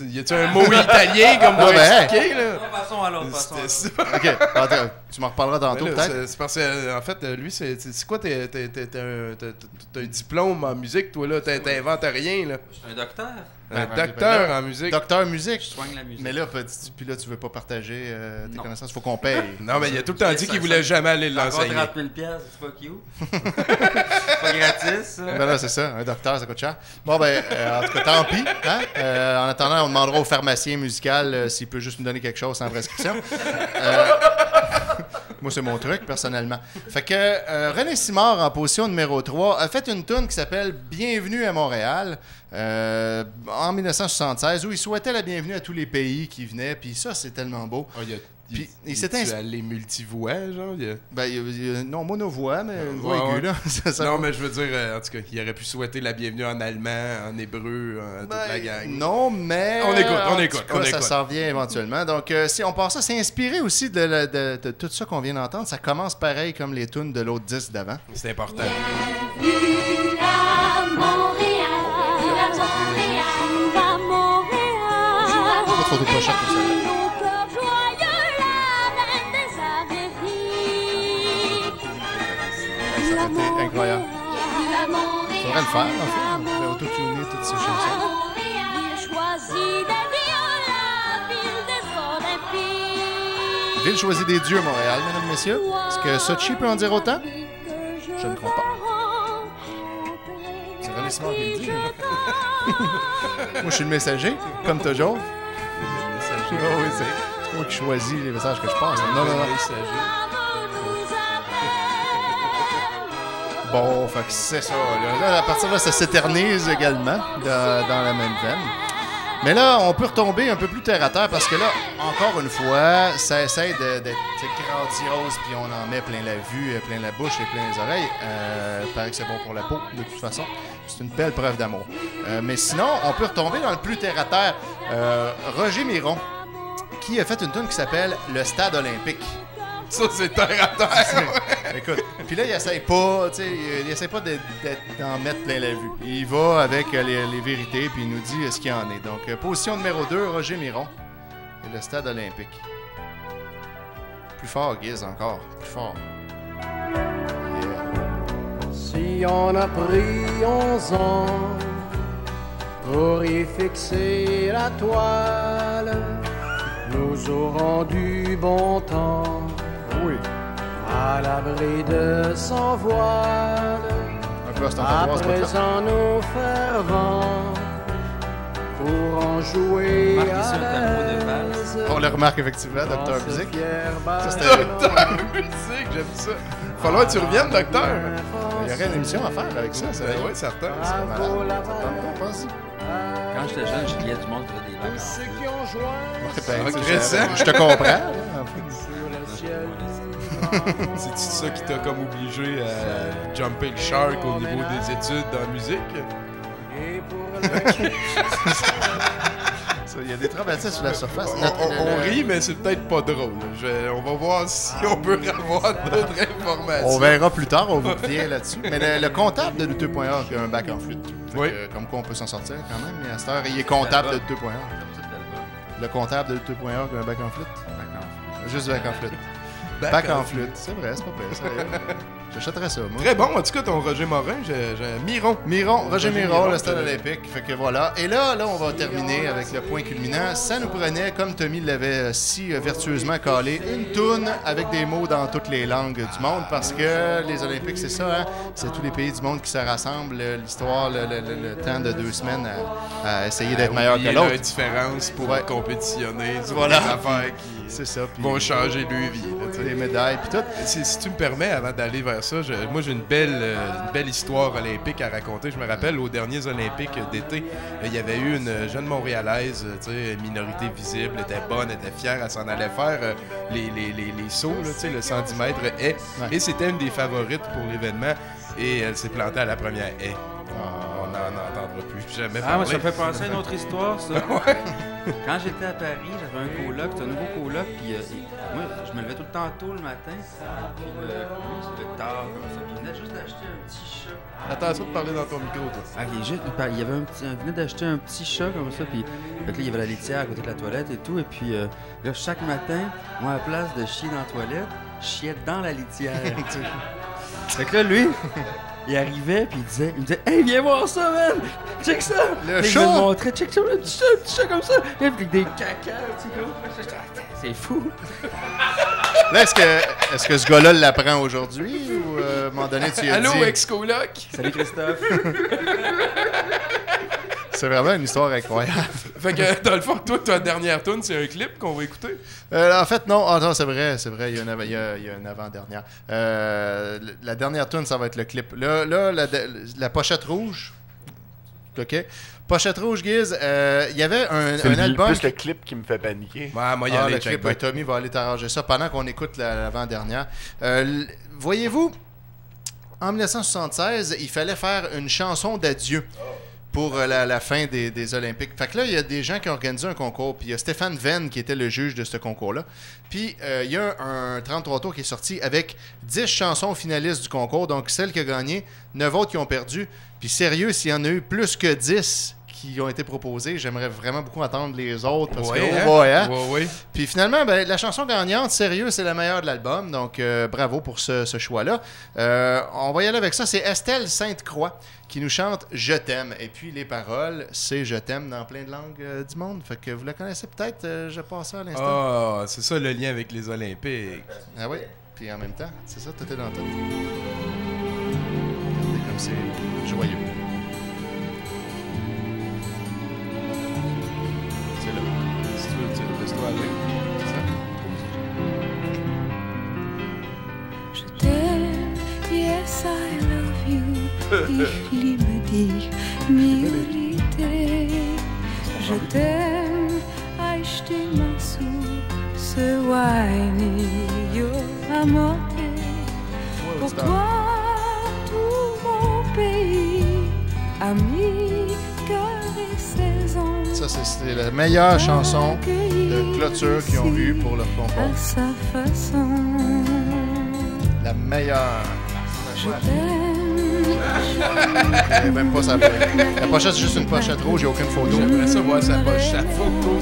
Y a-tu un mot italien comme pour Ah, ben, expliquer, là? Non, passons à l'autre. Passons à l'autre. C'est- OK. Attends, tu m'en reparleras tantôt, Ben là, peut-être. c'est parce que, en fait, lui, c'est quoi? T'as un diplôme en musique, toi, là? T'inventes rien, là. Je suis un docteur. Un Ben, docteur ben, en musique. Docteur Je musique. soigne la musique. Mais là, puis là, tu veux pas partager tes Non. connaissances. Faut qu'on paye. Non, mais il a tout le temps dit Ça- qu'il voulait jamais aller Encore l'enseigner. 30 000 piastres, fuck you. C'est pas gratis, ça. Ben là, c'est ça. Un docteur, ça coûte cher. Bon, ben, en tout cas, tant pis. Hein? En attendant, on demandera au pharmacien musical s'il peut juste nous donner quelque chose sans prescription. Moi, c'est mon truc, personnellement. Fait que René Simard, en position numéro 3, a fait une tune qui s'appelle « Bienvenue à Montréal » en 1976, où il souhaitait la bienvenue à tous les pays qui venaient. Puis ça, c'est tellement beau. Ah, Puis il s'est inspiré. Les multivoix, genre. Non, monovoix, mais une voix Ouais, aiguë, là. Ça, non, mais je veux dire, en tout cas, il aurait pu souhaiter la bienvenue en allemand, en hébreu, toute la gang. Non, mais. On écoute. Ça s'en vient éventuellement. Donc, si on pense ça, c'est inspiré aussi de tout ça qu'on vient d'entendre. Ça commence pareil comme les tunes de l'autre disque d'avant. C'est important. Bienvenue à Montréal, à Montréal. Pas trop de pochettes pour ça. Nos cœurs joyeux, la reine des Amériques. Ça aurait été incroyable. Il Faudrait le faire, en fait. On pourrait auto-tuner toutes ces chansons. Il choisit d'être la ville des Olympiques. Ville choisie des dieux, Montréal, mesdames, messieurs. Est-ce que Sochi peut en dire autant? Je ne crois pas. C'est René Simard qui le dit. Moi, je suis le messager, comme toujours. Messager. Oh, oui, c'est moi qui choisis les messages que je passe. Non. Bon, fait que c'est ça. Là, à partir de là, ça s'éternise également dans la même veine. Mais là, on peut retomber un peu plus terre à terre parce que là, encore une fois, ça essaie d'être grandiose, puis on en met plein la vue, plein la bouche et plein les oreilles. Il paraît que c'est bon pour la peau, de toute façon. C'est une belle preuve d'amour. Mais sinon, on peut retomber dans le plus terre à terre. Roger Miron, qui a fait une tune qui s'appelle « Le Stade olympique ». Ça, c'est terre à terre. Écoute, puis là, il essaie pas, tu sais, il essaie pas d'en mettre plein la vue. Il va avec les vérités, puis il nous dit ce qu'il en est. Donc, position numéro 2, Roger Miron et le Stade olympique. Plus fort, Guiz, encore. Plus fort. Yeah. Si on a pris 11 ans pour y fixer la toile, nous aurons du bon temps. Oui. À l'abri de son voile, Un peu à ostentatoire, c'est pas présent nos fervents pourront jouer Marquez à ça, le tableau de l'aise. On le remarque effectivement, Docteur Dans ce Musique. fier Ça, c'était... Docteur Musique, j'aime ça. Falloir que tu reviennes, docteur. Il y aurait une émission à faire avec ça. Ben oui, certain. C'est malade. On pense. Quand j'étais jeune, je liais du monde qui faisait des vacances. Ceux qui ont joint Ben, tu sais, Crescent. je te comprends. sur le ciel. C'est ça qui t'a comme obligé à jumper le shark au niveau des études dans la musique? Et pour le Il y a des traumatismes sur la surface. On rit, mais c'est peut-être pas drôle. On va voir si on peut avoir d'autres informations. On verra plus tard, on vous revient là-dessus. Mais le comptable de Lutte.org a un bac en flûte. Fait Oui. que, comme quoi on peut s'en sortir quand même. Mais à cette heure, il est comptable de Lutte.org. Le comptable de Lutte.org a un bac en flûte. Juste bac en flûte. Bac en flûte. C'est vrai, c'est pas pire. Sérieux. J'achèterais ça, moi. Très bon, en tout cas, ton Roger Morin, j'ai Miron. Roger Miron, Miron, le stade olympique. Fait que voilà. Et là, on va terminer avec le point culminant. Ça nous prenait, comme Tommy l'avait si vertueusement calé, une toune avec des mots dans toutes les langues du monde. Parce que les Olympiques, c'est ça, hein? C'est tous les pays du monde qui se rassemblent. L'histoire, le temps de 2 semaines à essayer d'être meilleur que l'autre. La différence pour compétitionner. Voilà. Des affaires qui C'est ça. Puis vont changer leur vie. Là, tu sais. les médailles, puis tout. Si tu me permets, avant d'aller vers ça, moi j'ai une belle histoire olympique à raconter. Je me rappelle, aux derniers Olympiques d'été, il y avait eu une jeune Montréalaise, minorité visible, était bonne, était fière, elle s'en allait faire les sauts, là, le 110 mètres haie. Ouais. Et c'était une des favorites pour l'événement. Et elle s'est plantée à la première haie. On n'en entendra plus jamais Ah, moi, parler. ça me fait penser à une autre histoire, ça. Quand j'étais à Paris, j'avais un coloc, c'était un nouveau coloc, puis moi, je me levais tout le temps tôt le matin, puis lui, il se levait tard, comme ça, puis il venait juste d'acheter un petit chat. Attention de parler dans ton micro, toi. Ah, il y avait il venait d'acheter un petit chat comme ça, puis fait que là, il y avait la litière à côté de la toilette et tout, et puis là, chaque matin, moi, à la place de chier dans la toilette, je chiais dans la litière. Fait que là, lui... Il arrivait, puis il me disait « Hey, viens voir ça, man! Check ça! » Le Puis chat! Il me montrait « Check ça, un petit chat comme ça! » Avec des caca, tu sais, comme... C'est fou! Là, est-ce que ce gars-là l'apprend aujourd'hui ou à un moment donné, tu lui as Allô, dit... ex-coloc? Salut, Christophe! C'est vraiment une histoire incroyable. Fait que, dans le fond, toi, ta dernière tune, c'est un clip qu'on va écouter? En fait, non. Ah, non, c'est vrai. Il y a une avant-dernière. La dernière tune, ça va être le clip. Là, la pochette rouge, OK. Pochette rouge, Guiz. Il y avait C'est un album... plus le clip qui me fait paniquer. Ouais, moi, il y Ah, a le les clip, check Tommy va aller t'arranger ça pendant qu'on écoute l'avant-dernière. Voyez-vous, en 1976, il fallait faire une chanson d'adieu pour la fin des Olympiques. Fait que là, il y a des gens qui ont organisé un concours, puis il y a Stéphane Venn qui était le juge de ce concours-là. Puis il y a un 33 tours qui est sorti avec 10 chansons finalistes du concours, donc celle qui a gagné, 9 autres qui ont perdu. Puis sérieux, s'il y en a eu plus que 10 qui ont été proposés, j'aimerais vraiment beaucoup entendre les autres, parce que, Ouais. Puis finalement, ben, la chanson gagnante, sérieux, c'est la meilleure de l'album. Donc, bravo pour ce choix-là. On va y aller avec ça. C'est Estelle Sainte-Croix qui nous chante « Je t'aime ». Et puis, les paroles, c'est « Je t'aime » dans plein de langues du monde. Fait que vous la connaissez peut-être. Je passe ça à l'instant. Ah, c'est ça le lien avec les Olympiques. Ah oui. Puis en même temps, c'est ça, tout est dans tout. Regardez comme c'est joyeux. C'est là. Si tu veux, tu laisses-toi aller. C'est ça? Je t'aime, yes I love you. Ich liebe dich, Milite. Je t'aime, ai stimme zu, ce wine, yo amore. Pour toi, tout mon pays, ami, cœur et saison. Ça, c'est la meilleure chanson de clôture qu'ils ont eue pour leur concours. À sa façon. La meilleure. Je t'aime. Même pas sa La pochette, c'est juste une pochette rouge, il n'y a aucune photo. J'aimerais ça voir sa pochette photo.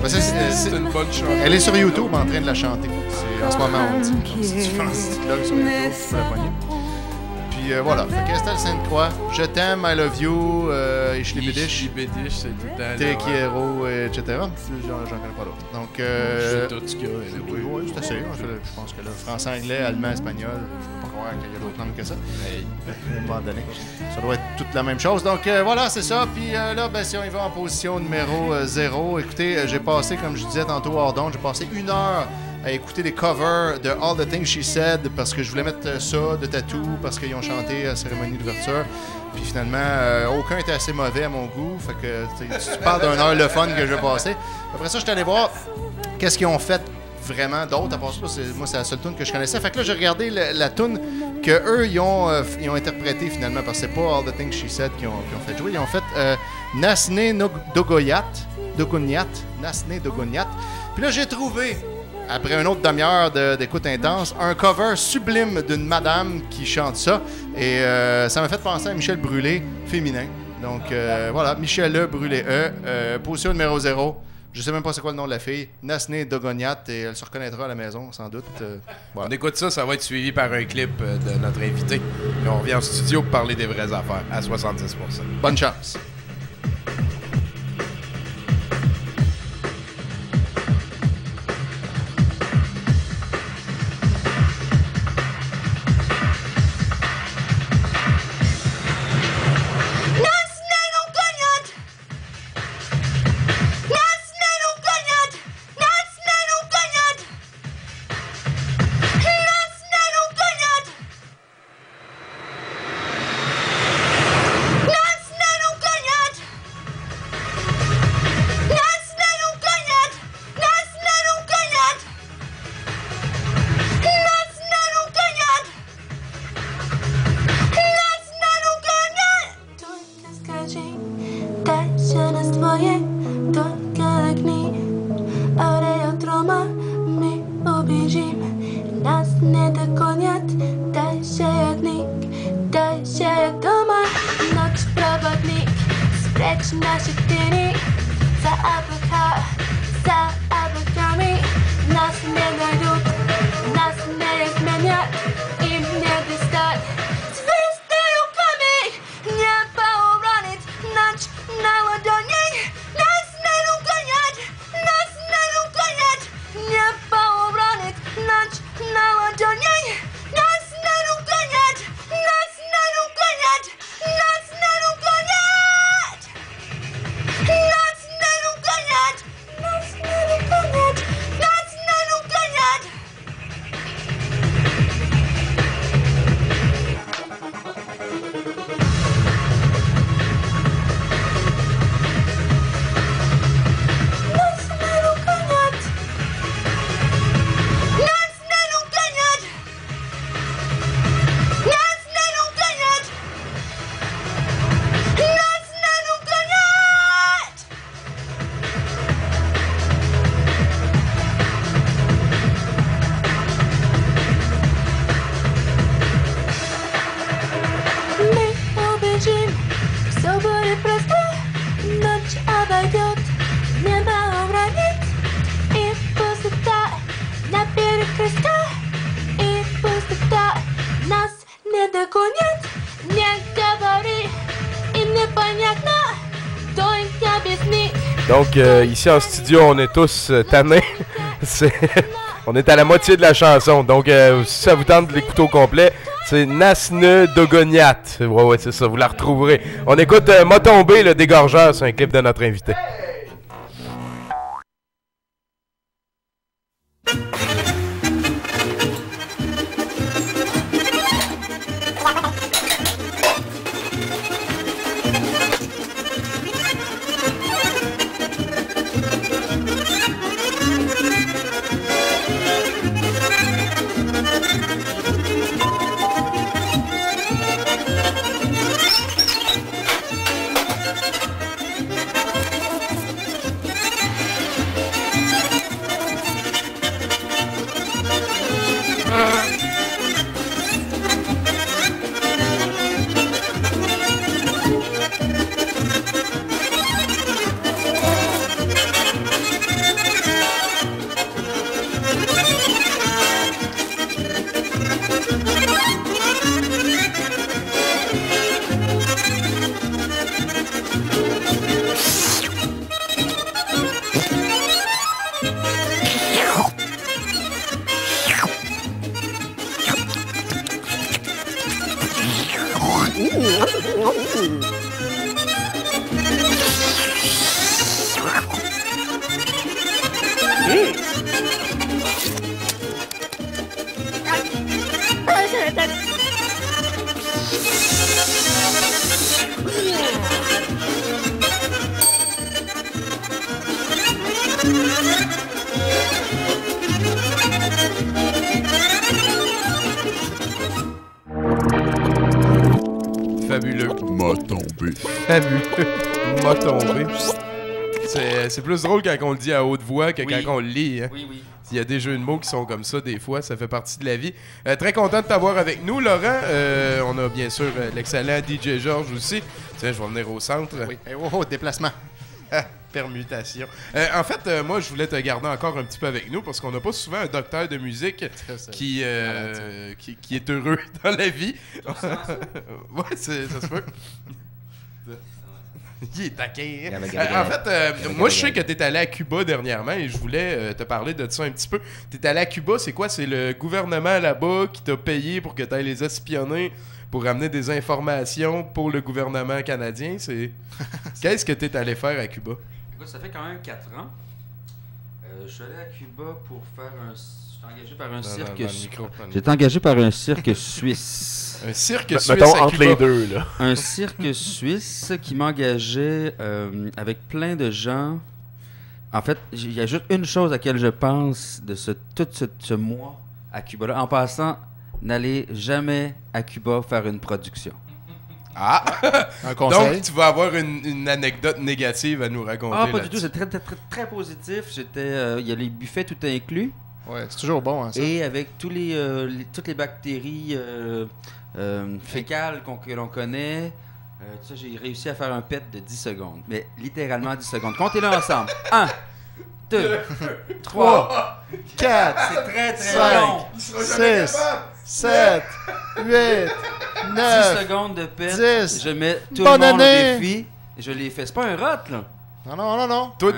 Parce que C'est une bonne chanson. elle est sur YouTube en train de la chanter. C'est en ce moment, on dit. Donc, si tu penses que tu logs sur YouTube, tu peux la pogner. Puis voilà. Fait qu'Estelle Sainte-Croix, Je t'aime, I love you, Ich liebe dich, Bédiche, c'est tout le temps. Te quiero, etc. J'en connais pas d'autres. Donc, C'est tout ce qu'il y a. oui, oui, c'est assez. Je pense que le français, anglais, allemand, espagnol, je peux pas croire qu'il y a d'autres langues que ça. À un moment donné, ça doit être toute la même chose. Donc voilà, c'est ça. Puis là, ben, si on y va en position numéro 0, écoutez, j'ai passé, comme je disais tantôt hors d'onde, j'ai passé 1 heure à écouter des covers de All the Things She Said parce que je voulais mettre ça de Tattoo parce qu'ils ont chanté à la cérémonie d'ouverture. Puis finalement, aucun était assez mauvais à mon goût. Fait que tu parles d'un heure le fun que j'ai passé. Après ça, je suis allé voir qu'est-ce qu'ils ont fait vraiment d'autres. À part ça, moi, c'est la seule tune que je connaissais. Fait que là, j'ai regardé la tune qu'eux, ils ont interprétée finalement, parce que c'est pas All the Things She Said qu'ils ont fait jouer. Ils ont fait Nasne Dogonyat. Nasne Dogonyat. Puis là, j'ai trouvé, après une autre demi-heure d'écoute intense, un cover sublime d'une madame qui chante ça. Et ça m'a fait penser à Michel Brûlé, féminin. Donc voilà, Michel Brûlé position numéro 0. Je sais même pas c'est quoi le nom de la fille. Nasne Dogonyat, et elle se reconnaîtra à la maison, sans doute. Voilà. On écoute ça, ça va être suivi par un clip de notre invité. Et on revient en studio pour parler des vraies affaires à 70%. Bonne chance. Donc, ici en studio, on est tous tannés. On est à la moitié de la chanson. Donc, si ça vous tente de l'écouter au complet, c'est Nasne Dogoniat. Ouais, c'est ça, vous la retrouverez. On écoute M'a tombé, le dégorgeur, c'est un clip de notre invité. Fabuleux. M'a tombé. Fabuleux. M'a tombé. C'est plus drôle quand on le dit à haute voix que quand on le lit. Hein. Oui. Il y a des jeux de mots qui sont comme ça des fois, ça fait partie de la vie. Très content de t'avoir avec nous, Laurent. On a bien sûr l'excellent DJ Georges aussi. Tiens, je vais venir au centre. Oui. Déplacement. Permutation. En fait, moi, je voulais te garder encore un petit peu avec nous parce qu'on n'a pas souvent un docteur de musique qui est heureux dans la vie. Ouais, ça se peut. Il est taquin. En fait, moi, je sais que tu es allé à Cuba dernièrement et je voulais te parler de ça un petit peu. Tu es allé à Cuba, c'est quoi? C'est le gouvernement là-bas qui t'a payé pour que tu ailles les espionner pour ramener des informations pour le gouvernement canadien. Qu'est-ce que tu es allé faire à Cuba? Écoute, ça fait quand même 4 ans. Je suis allé à Cuba pour faire un... J'étais engagé par un cirque... J'étais engagé par un cirque suisse. Un cirque suisse mettons à entre Cuba. les deux, là. Un cirque suisse qui m'engageait avec plein de gens. En fait, il y a juste une chose à laquelle je pense de tout ce mois à Cuba. Là. En passant, n'allez jamais à Cuba faire une production. Ah! Un conseil. Donc, tu vas avoir une anecdote négative à nous raconter. Ah, pas du tout. là-dessus. C'est très positif. Il y a les buffets tout inclus. Ouais, c'est toujours bon, hein, ça. Et avec toutes les bactéries fécales que l'on connaît, ça, j'ai réussi à faire un pet de 10 secondes. Mais littéralement 10 secondes. Comptez-le ensemble. 1, 2, 3, 4, c'est très 5, long. 6, 7, 8, 10 9. secondes de pet. 10. Je mets tout Bonne le monde année. au défi. Je l'ai fait. C'est pas un rot, là. Non. Tout.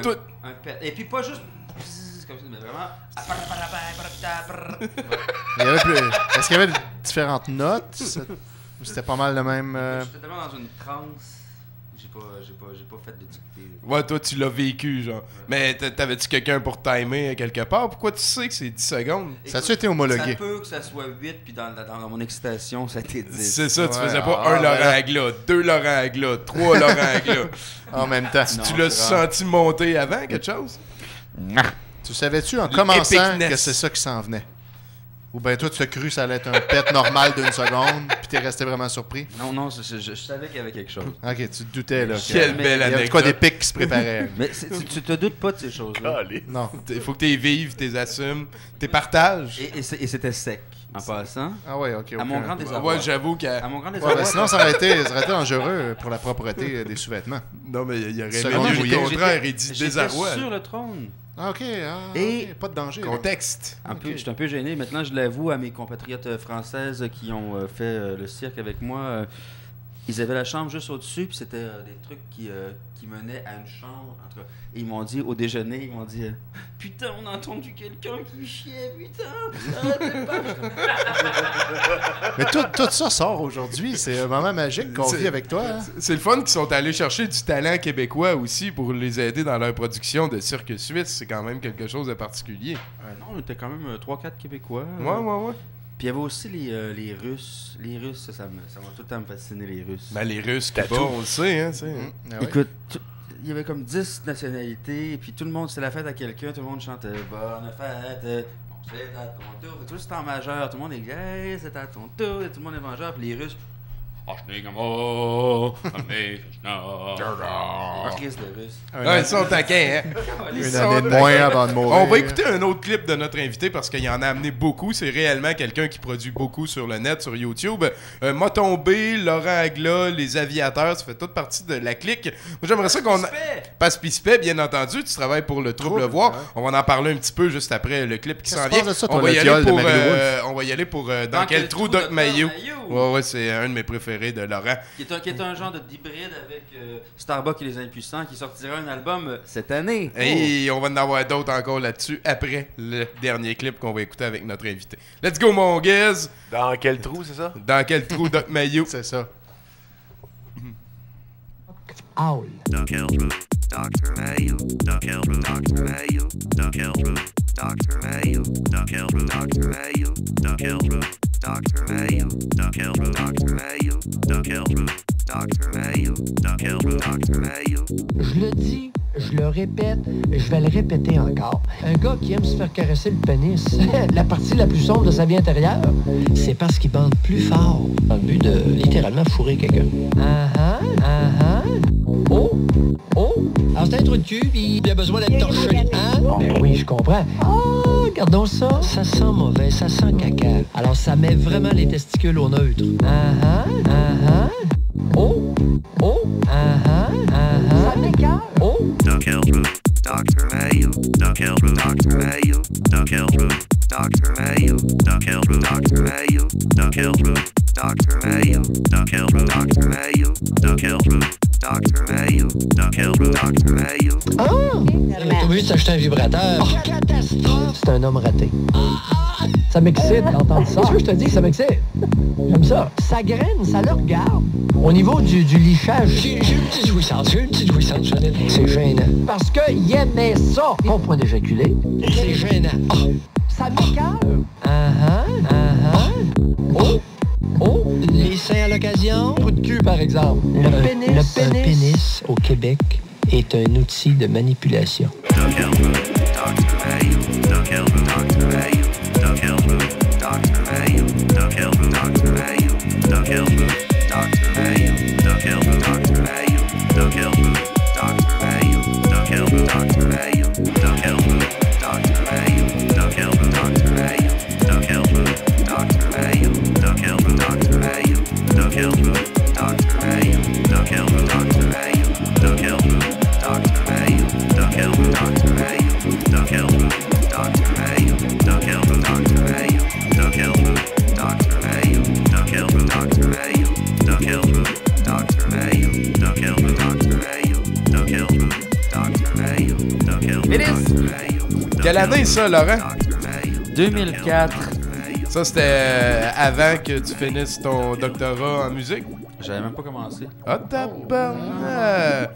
Un pet. Et puis pas juste... comme ça, mais vraiment... Il y avait plus... Est-ce qu'il y avait différentes notes? Ou c'était pas mal le même... J'étais tellement dans une transe. J'ai pas fait de dictée. Ouais, toi, tu l'as vécu, genre. Mais t'avais-tu quelqu'un pour timer quelque part? Pourquoi tu sais que c'est 10 secondes? Ça a-tu été homologué? Ça peut que ça soit 8, puis dans mon excitation, ça a été 10. C'est ça, tu Ouais, faisais pas ah, un Laurent ben là. Agla, 2 Laurent Agla, 3 Laurent Agla. En même temps. Tu l'as senti monter avant, quelque chose? Tu savais-tu en commençant L'épicness. que c'est ça qui s'en venait? Ou bien toi, tu as cru que ça allait être un pet normal d'une seconde, puis t'es resté vraiment surpris? Non, je savais qu'il y avait quelque chose. Ok, tu te doutais, là. Quelle mais- belle Il y avait anecdote. quoi des pics qui se préparaient? Mais tu te doutes pas de ces choses-là. Allez. Non. Il faut que tu vives, tu les assumes, tu partages. Et c'était sec, en passant. Ah ouais, ok. À mon grand désarroi. Ouais, j'avoue que... À mon grand Ouais, désarroi. ben sinon, ça aurait été dangereux pour la propreté des sous-vêtements. Non, mais il y aurait Seconde même mieux bouillée. le contraire, il dit J'étais désarroi. sur le trône. Ah, ok. Et- ok, pas de danger. là. Contexte. Je suis un peu gêné. Maintenant, je l'avoue à mes compatriotes françaises qui ont fait le cirque avec moi. Ils avaient la chambre juste au-dessus, puis c'était des trucs qui menaient à une chambre. Et ils m'ont dit, au déjeuner, ils m'ont dit putain, on a entendu quelqu'un qui chiait, putain! Arrêtez pas! Mais tout ça sort aujourd'hui. C'est un moment magique qu'on vit avec toi. Hein? C'est le fun qu'ils sont allés chercher du talent québécois aussi pour les aider dans leur production de cirque suisse. C'est quand même quelque chose de particulier. Non, on était quand même 3-4 Québécois. Ouais. Puis il y avait aussi les Russes. Les Russes, ça m'a tout le temps fasciné, les Russes. Ben, les Russes, Cuba, on le sait, hein, Ah ouais. Écoute, il y avait comme 10 nationalités, et puis tout le monde, c'était la fête à quelqu'un, tout le monde chantait « Bonne fête, c'est à ton tour ». Tout le temps en majeur, tout le monde est « Hey, c'est à ton tour », et tout le monde est majeur, puis les Russes « Crise de Russes. Ouais, ils sont taquins, hein? Une année de moins avant de mourir. On va écouter un autre clip de notre invité parce qu'il en a amené beaucoup. C'est réellement quelqu'un qui produit beaucoup sur le net, sur YouTube. Motombé, Laurent Agla, Les Aviateurs, ça fait toute partie de la clique. Moi, j'aimerais ça qu'on... Passe-Pispet, bien entendu. Tu travailles pour le Trouble Voir. Ouais. On va en parler un petit peu juste après le clip qui s'en Qu'est-ce que tu vient. penses de ça, On toi, va le y viol aller de pour... Marie Wolf? on va y aller pour Dans quel trou Doc Mayou. Ouais, c'est un de mes préférés de Laurent. Qui est un genre d'hybride avec Starbucks et les Impuissants, qui sortira un album cette année. Et on va en avoir d'autres encore là-dessus après le dernier clip qu'on va écouter avec notre invité. Let's go, mon Guez! Dans quel trou, c'est ça? Dans quel trou Doc Mayou? C'est ça. Owl. Dr. Mayou, Dr. Mayou, Dr. Mayou, Dr. Mayou, Dr. Mayou, Dr. Mayou, Dr. Mayou, Dr. Mayou, Dr. Mayou, Dr. Mayou. Je le dis, je le répète, je vais le répéter encore. Un gars qui aime se faire caresser le pénis, la partie la plus sombre de sa vie intérieure, c'est parce qu'il bande plus fort dans le but de littéralement fourrer quelqu'un. Oh! Alors c'est un trou de cul, puis il a besoin d'être torché, hein? Ben oui, je comprends. Ah, regardons ça. Ça sent mauvais, ça sent caca. Alors ça met vraiment les testicules au neutre. Oh! Ça m'écoeure. Oh! Dr. Mayou, Dr. Mayou, Dr. Mayou, Dr. Mayou, Dr. Mayou, Dr. Mayou, Dr. Mayou, Dr. Mayou. Ah! T'es obligé de s'acheter un vibrateur. Oh, catastrophe! C'est un homme raté. Ça m'excite d'entendre ça. Tu veux que je te dis, ça m'excite. J'aime ça. Ça graine, ça le regarde. Au niveau du lichage, j'ai une petite jouissance. Jeannette. C'est gênant. Parce qu'il aimait ça. Bon point d'éjaculer. C'est gênant. Oh, ça m'écoeure. Oh, les seins à l'occasion. Trou de cul, par exemple. Le pénis au Québec est un outil de manipulation. Dr. Mayou, Dr. Mayou, Dr. Mayou, Dr. Mayou, Dr. Mayou, Dr. Mayou, Dr. Mayou, Dr. Mayou, Dr. Mayou, Dr. Mayou, Dr. Mayou, Dr. Mayou, Dr. Mayou, Dr. Mayou, Dr. Mayou, Dr. Quelle année ça, Laurent? 2004. Ça, c'était avant que tu finisses ton doctorat en musique? J'avais même pas commencé. Ah, tabarnak!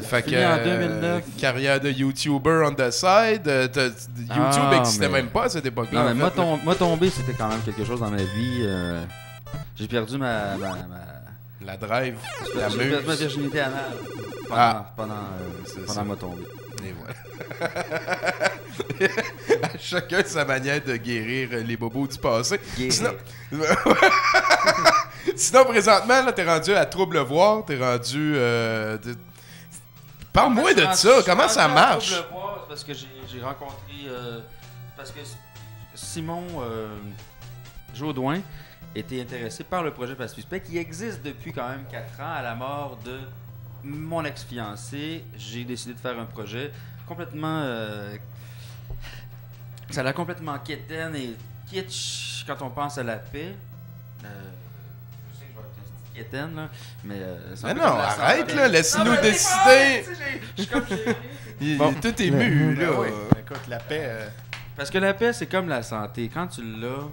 Fait que, Fini en 2009. carrière de YouTuber on the side. YouTube n'existait même pas à cette époque-là. Non, mais en fait, moi tomber, c'était quand même quelque chose dans ma vie. J'ai perdu la drive, la j'ai perdu ma muse. virginité anale pendant moi tomber. Et voilà. Chacun sa manière de guérir les bobos du passé. Guérir. Sinon, présentement, là, t'es rendu à Trouble Voir, t'es rendu... Parle-moi de ça, comment ça marche? C'est parce que j'ai rencontré... parce que Simon Jaudoin était intéressé par le projet Passe-Pispet qui existe depuis quand même 4 ans. À la mort de mon ex-fiancé, j'ai décidé de faire un projet complètement... ça l'a complètement quétaine et kitsch quand on pense à la paix. Je sais que je vais être quétaine, là. Mais Mais non, arrête, là, laisse-nous décider. Je suis comme Tout est mu, là. Oui. Écoute, la paix... Parce que la paix, c'est comme la santé. Quand tu l'as,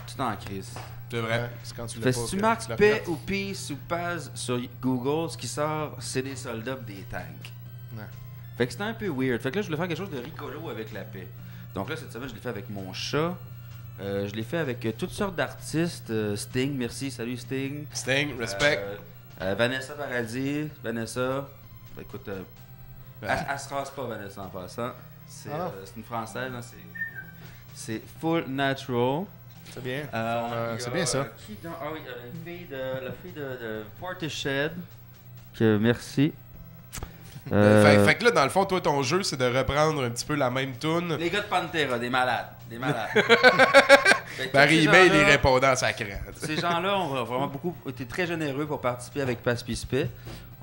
tu t'en crises. C'est vrai. Ouais, c'est quand tu l'as Fait pas si tu que marques tu la paix perds. ou peace ou paz sur Google, ce qui sort, c'est des soldats pis des tanks. Ouais. Fait que c'était un peu weird. Fait que là, je voulais faire quelque chose de rigolo avec la paix. Donc là, cette semaine, je l'ai fait avec mon chat. Je l'ai fait avec toutes sortes d'artistes. Sting, merci, salut Sting. Sting, respect. Vanessa Paradis. Vanessa, ben, écoute, elle se rase pas, Vanessa, en passant. C'est une Française, hein, c'est Full Natural. C'est bien. C'est Il y a, bien ça. Qui donc? Ah oui, la fille de Portishead. Que merci. Fait que là, dans le fond, toi, ton jeu, c'est de reprendre un petit peu la même toune. Les gars de Pantera, des malades. Des malades. Fait que Par tous ces email, gens-là- les répondants sacrés. Ces gens-là ont vraiment beaucoup été très généreux pour participer avec Passe-Pispé.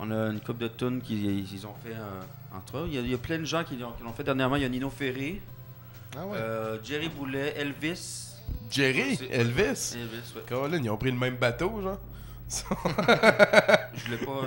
On a une couple de tunes qu'ils ont fait entre eux. Il y a plein de gens qui l'ont fait dernièrement. Il y a Nino Ferry, Ah ouais. Jerry Boulet, Elvis. Jerry, C'est- Elvis. Elvis, ouais. Colin, ils ont pris le même bateau, genre. Je l'ai pas.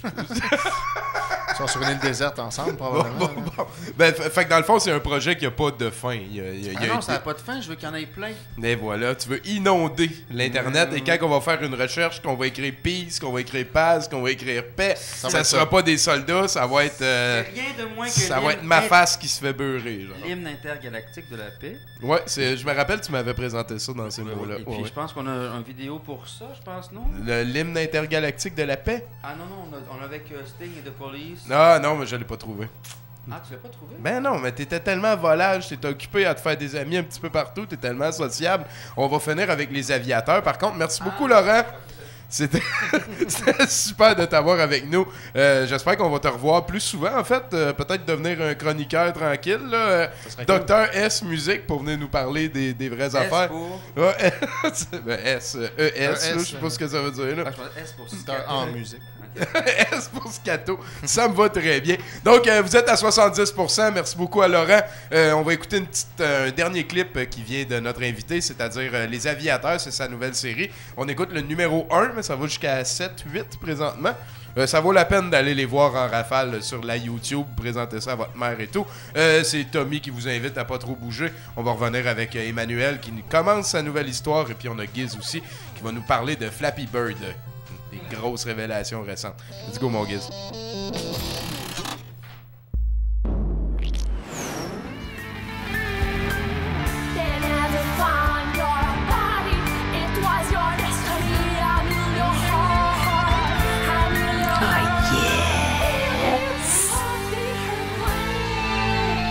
Ils sont sur une île déserte ensemble, probablement. Bon. Ben, fait que dans le fond, c'est un projet qui a pas de fin. Il Ah a non, été- ça n'a pas de fin. Je veux qu'il y en ait plein. Mais voilà, tu veux inonder l'Internet et quand on va faire une recherche, qu'on va écrire peace, qu'on va écrire paz, qu'on va écrire paix, ça va être sera ça. pas des soldats, ça va être C'est rien de moins que ça va être l'hymne ma face qui se fait beurrer, genre. L'hymne intergalactique de la paix. Ouais, je me rappelle, tu m'avais présenté ça dans ces mots-là. Et puis Ouais, je pense qu'on a une vidéo pour ça, je pense, non? L'hymne intergalactique de la paix? Ah non, on a avec Sting et The Police. Ah non, mais je l'ai pas trouvé. Ah, tu l'as pas trouvé? Ben non, mais t'étais tellement volage, t'étais occupé à te faire des amis un petit peu partout, t'es tellement sociable. On va finir avec les aviateurs. Par contre, merci beaucoup, Laurent. C'était c'était super de t'avoir avec nous. J'espère qu'on va te revoir plus souvent, en fait. Peut-être devenir un chroniqueur tranquille. Là. Docteur S Musique pour venir nous parler des vraies affaires. pour... Ouais, ben, S, ES, là, je sais pas ce que ça veut dire. Là. Ah, je pensais S pour C'est en musique. S pour Scato, ça me va très bien. Donc, vous êtes à 70%. Merci beaucoup à Laurent. On va écouter un dernier clip qui vient de notre invité, c'est-à-dire Les Aviateurs, c'est sa nouvelle série. On écoute le numéro 1, mais ça va jusqu'à 7, 8 présentement. Ça vaut la peine d'aller les voir en rafale sur la YouTube, présenter ça à votre mère et tout. C'est Tommy qui vous invite à pas trop bouger. On va revenir avec Emmanuel qui commence sa nouvelle histoire et puis on a Giz aussi qui va nous parler de Flappy Bird. Des grosses révélations récentes. Let's go, mon Giz.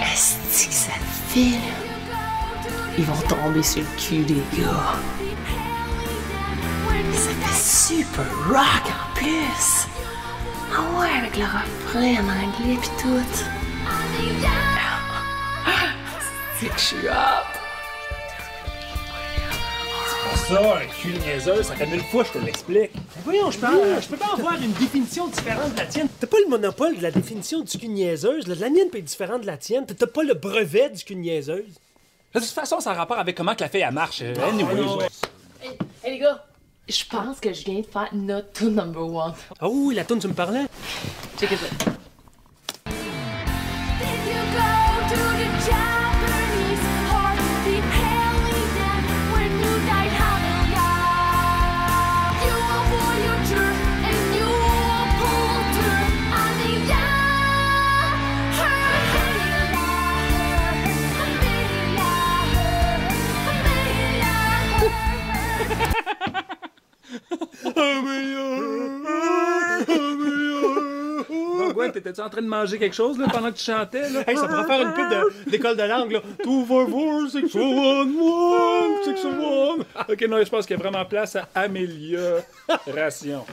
Est-ce que ça le fait, là? Ils vont tomber sur le cul, les gars. Ça fait super rock en plus. Ah ouais, avec le refrain en anglais pis tout. C'est que je suis hâte. Ça, un cul niaiseux, ça fait 1000 fois que je te l'explique. Voyons, je peux pas avoir une définition différente de la tienne. T'as pas le monopole de la définition du cul niaiseuse. La mienne peut être différente de la tienne. T'as pas le brevet du cul niaiseuse. De toute façon, ça a rapport avec comment que la fille, elle marche. Anyway. Hey les gars, je pense que je viens de faire notre tune number one. Oh oui, la toune, tu me parlais? Check it out. Bon, Gwen, t'étais-tu en train de manger quelque chose là, pendant que tu chantais? Là? Hey, ça pourrait faire une pub d'école de langue. Là. 244 611 611. Ok, non, je pense qu'il y a vraiment place à amélioration.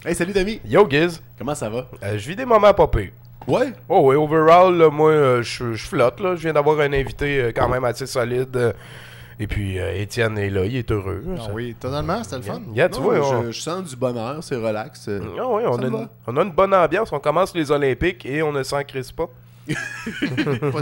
Hey, salut Dami. Yo, Giz. Comment ça va? Je vis des moments pas pires. Ouais? Oh oui, overall, là, moi, je flotte. Là. Je viens d'avoir un invité quand même assez solide. Et puis, Étienne est là, il est heureux. Ah oui, totalement, c'était le fun. Yeah, tu vois, je sens du bonheur, c'est relax. Ah oui, on a une bonne ambiance. On commence les Olympiques et on ne s'en crisse pas.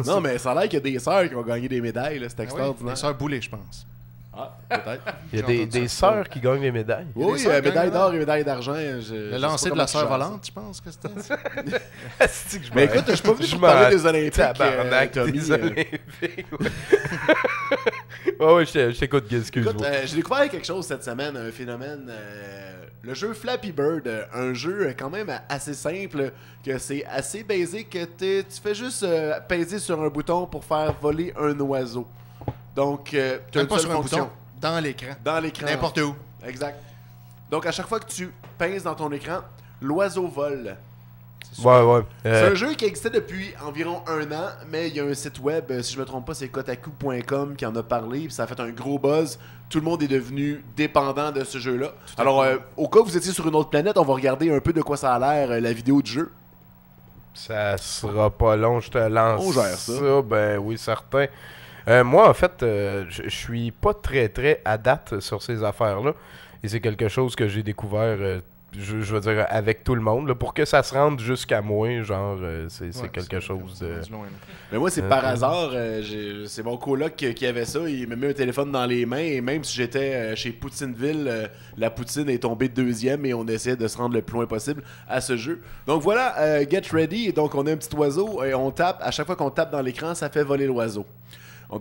Non, mais ça a l'air qu'il y a des sœurs qui ont gagné des médailles. Là. C'est extraordinaire. Des sœurs Boulay, je pense. Ah, peut-être. Il y a des sœurs qui gagnent des médailles. Oui, médaille d'or et médaille d'argent. Le lancer de la sœur volante, je pense que c'était ça. Mais écoute, je suis pas venu pour parler des Olympiques. Tabarnak, des Olympiques. Ouais, je t'écoute, excuse-moi. Écoute, j'ai découvert quelque chose cette semaine, un phénomène. Le jeu Flappy Bird, un jeu quand même assez simple, que c'est assez basique. Tu fais juste peser sur un bouton pour faire voler un oiseau. Donc, tu as une pas seule sur un fonction. bouton, dans l'écran. Dans l'écran. N'importe où. Exact. Donc, à chaque fois que tu pèses dans ton écran, l'oiseau vole. Ouais. C'est un jeu qui existait depuis environ 1 an, mais il y a un site web, si je me trompe pas, c'est kotaku.com qui en a parlé, puis ça a fait un gros buzz. Tout le monde est devenu dépendant de ce jeu-là. Alors, au cas où vous étiez sur une autre planète, on va regarder un peu de quoi ça a l'air, la vidéo du jeu. Ça sera pas long, je te lance. On gère ça. Ben oui, certain. Moi, en fait, je suis pas très à date sur ces affaires-là. Et c'est quelque chose que j'ai découvert, je veux dire, avec tout le monde. Là, pour que ça se rende jusqu'à moi, genre, c'est quelque chose de... Mais moi, c'est par hasard. C'est mon coloc qui avait ça. Il m'a mis un téléphone dans les mains. Et même si j'étais chez Poutineville, la poutine est tombée 2e et on essaie de se rendre le plus loin possible à ce jeu. Donc voilà, get ready. Et donc, on a un petit oiseau et on tape. À chaque fois qu'on tape dans l'écran, ça fait voler l'oiseau.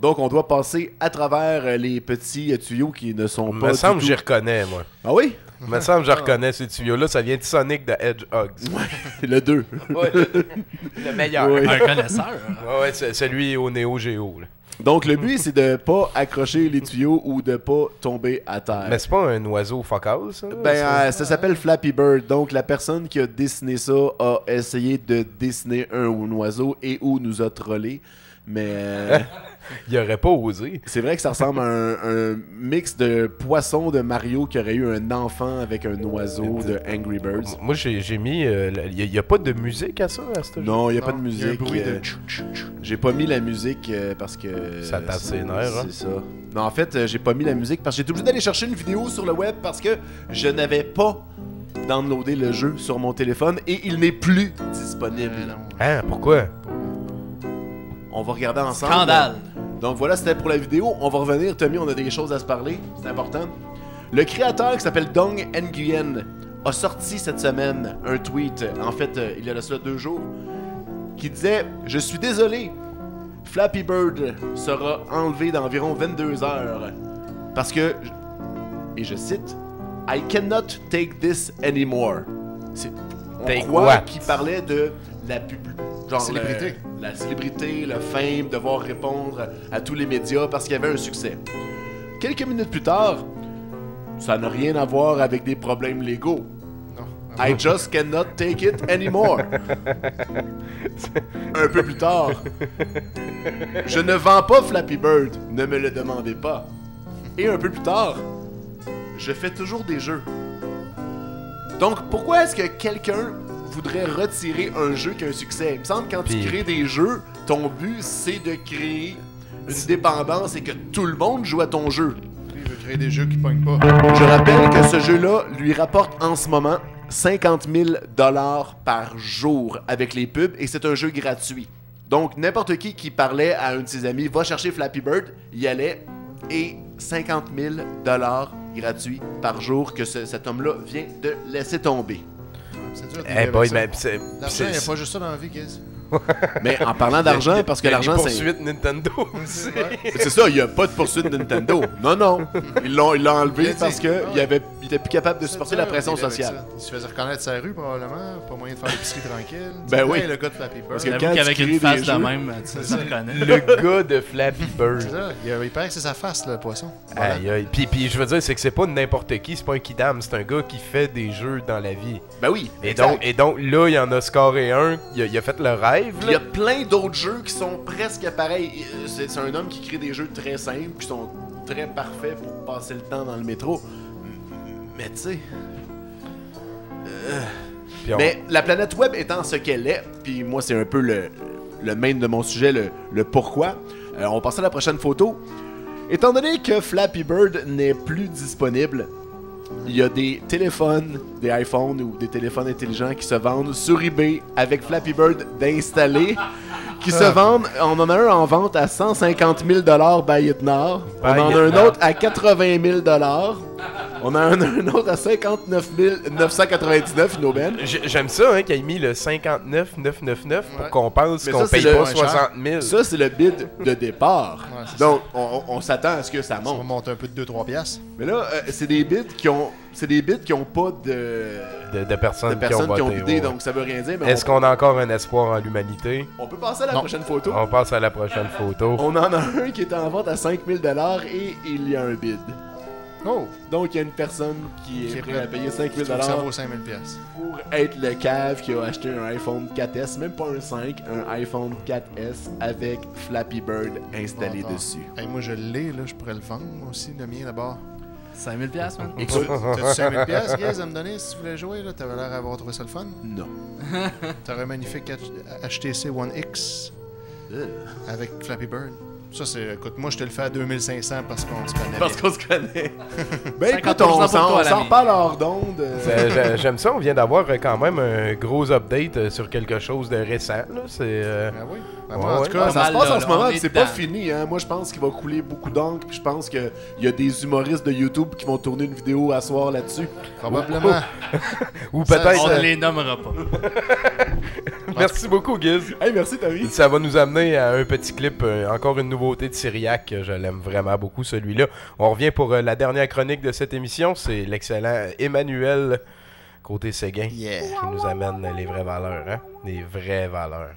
Donc, on doit passer à travers les petits tuyaux qui ne sont pas. Me semble que j'y reconnais, moi. Ah oui? Me semble que je reconnais ces tuyaux-là. Ça vient de Sonic the Hedgehog. Ouais, le 2. Ouais, le meilleur. Oui. Un connaisseur. Ouais, c'est celui au Neo Geo. Là. Donc, le but, c'est de pas accrocher les tuyaux ou de pas tomber à terre. Mais c'est pas un oiseau focal, ça? Ça s'appelle Flappy Bird. Donc, la personne qui a dessiné ça a essayé de dessiner un oiseau et ou nous a trollé. Mais... Il aurait pas osé. C'est vrai que ça ressemble à un mix de poisson de Mario qui aurait eu un enfant avec un oiseau de Angry Birds. Moi, j'ai mis... Il n'y a pas de musique à ça, à ce jeu? Non, il n'y a pas de musique. Il y a un bruit de... J'ai pas mis la musique parce que... Ça tape ses nerfs, hein? C'est ça. Non, en fait, j'ai pas mis la musique parce que j'ai été obligé d'aller chercher une vidéo sur le web parce que je n'avais pas downloadé le jeu sur mon téléphone et il n'est plus disponible. Hein, pourquoi? On va regarder ensemble. Scandale. Donc voilà, c'était pour la vidéo. On va revenir, Tommy, on a des choses à se parler. C'est important. Le créateur qui s'appelle Dong Nguyen a sorti cette semaine un tweet, en fait, il y a de cela 2 jours, qui disait « Je suis désolé, Flappy Bird sera enlevé d'environ 22 heures parce que, et je cite, « I cannot take this anymore ». On croit qu'il parlait de la genre célébrité. La célébrité, le fame, devoir répondre à tous les médias parce qu'il y avait un succès. Quelques minutes plus tard, ça n'a rien à voir avec des problèmes légaux. I just cannot take it anymore. Un peu plus tard, je ne vends pas Flappy Bird, ne me le demandez pas. Et un peu plus tard, je fais toujours des jeux. Donc pourquoi est-ce que quelqu'un voudrait retirer un jeu qui a un succès? Il me semble que quand tu crées des jeux, ton but c'est de créer une dépendance et que tout le monde joue à ton jeu. Il veut créer des jeux qui pognent pas. Je rappelle que ce jeu-là lui rapporte en ce moment 50 000 $ par jour avec les pubs et c'est un jeu gratuit. Donc n'importe qui parlait à un de ses amis va chercher Flappy Bird, y allait et 50 000 $ gratuits par jour que cet homme-là vient de laisser tomber. C'est dur de Eh boy, mais l'argent, il n'y a pas juste ça dans la vie, Giz. Mais en parlant d'argent, parce que l'argent, c'est... poursuite Nintendo aussi. C'est ça, il n'y a pas de poursuite de Nintendo. Non. Ils l'ont enlevé parce qu'il était plus capable de supporter la pression sociale. Il se faisait reconnaître sa rue, probablement. Pas moyen de faire l'épicerie tranquille. Ben oui. Le gars de Flappy Bird. Parce que quand qu'avec tu une crées face des de jeux, même, tu sais, reconnaît. Le gars de Flappy Bird. C'est ça. Il paraît que c'est sa face, le poisson. Aïe, aïe. Puis je veux dire, c'est que c'est pas n'importe qui, c'est pas un kidam, c'est un gars qui fait des jeux dans la vie. Ben oui. Et donc là, il y en a scoré un, il a fait le rêve. Il y a plein d'autres jeux qui sont presque pareils. C'est un homme qui crée des jeux très simples, qui sont très parfaits pour passer le temps dans le métro. Mais tu sais... Mais la planète web étant ce qu'elle est, puis moi c'est un peu le main de mon sujet, le pourquoi. On va passer à la prochaine photo. Étant donné que Flappy Bird n'est plus disponible, il y a des téléphones, des iPhones ou des téléphones intelligents qui se vendent sur eBay avec Flappy Bird d'installer, qui se vendent. On en a un en vente à 150 000 by Itnor. On en a un autre à 80 000 On a un autre à 59 999 Inoben. J'aime ça, hein, qu'il ait mis le 59 999 pour qu'on pense qu'on paye pas 60 000. Ça, c'est le bid de départ. Donc, on s'attend à ce que ça monte. Ça va monter un peu de 2-3 piastres. Mais là, c'est des bids qui ont pas de personnes qui ont voté, bidé, donc ça veut rien dire. Est-ce qu'on a encore un espoir en l'humanité? On peut passer à la prochaine photo. On passe à la prochaine photo. On en a un qui est en vente à 5 000 et il y a un bid. Oh! Donc, il y a une personne qui est prête à payer 5 000 ça vaut 5 000 pour être le cave qui a acheté un iPhone 4S, même pas un 5, un iPhone 4S avec Flappy Bird installé dessus. Hey, moi, je l'ai, là, je pourrais le vendre, moi aussi, le mien d'abord. 5 000 $, man. T'as-tu 5 000 $, Guys, à me donner si tu voulais jouer? Là? T'avais l'air d'avoir trouvé ça le fun? Non. T'aurais un magnifique HTC One X avec Flappy Bird. Ça, c'est. Écoute, moi, je te le fais à 2500 parce qu'on se connaît. Parce qu'on se connaît. Ben, écoute, on s'en reparle hors d'onde. J'aime ça. On vient d'avoir quand même un gros update sur quelque chose de récent. Là. C'est. Ah oui. En tout cas, ça se passe en ce moment, c'est pas fini. Hein. Moi, je pense qu'il va couler beaucoup d'encre. Puis je pense qu'il y a des humoristes de YouTube qui vont tourner une vidéo à soir là-dessus. Probablement. Ou peut-être. On ne les nommera pas. Merci beaucoup, Giz. Hey, merci, Tommy. Ça va nous amener à un petit clip, encore une nouveauté de Syriac. Je l'aime vraiment beaucoup, celui-là. On revient pour la dernière chronique de cette émission. C'est l'excellent Emmanuel, côté Séguin, qui nous amène les vraies valeurs. Hein? Les vraies valeurs.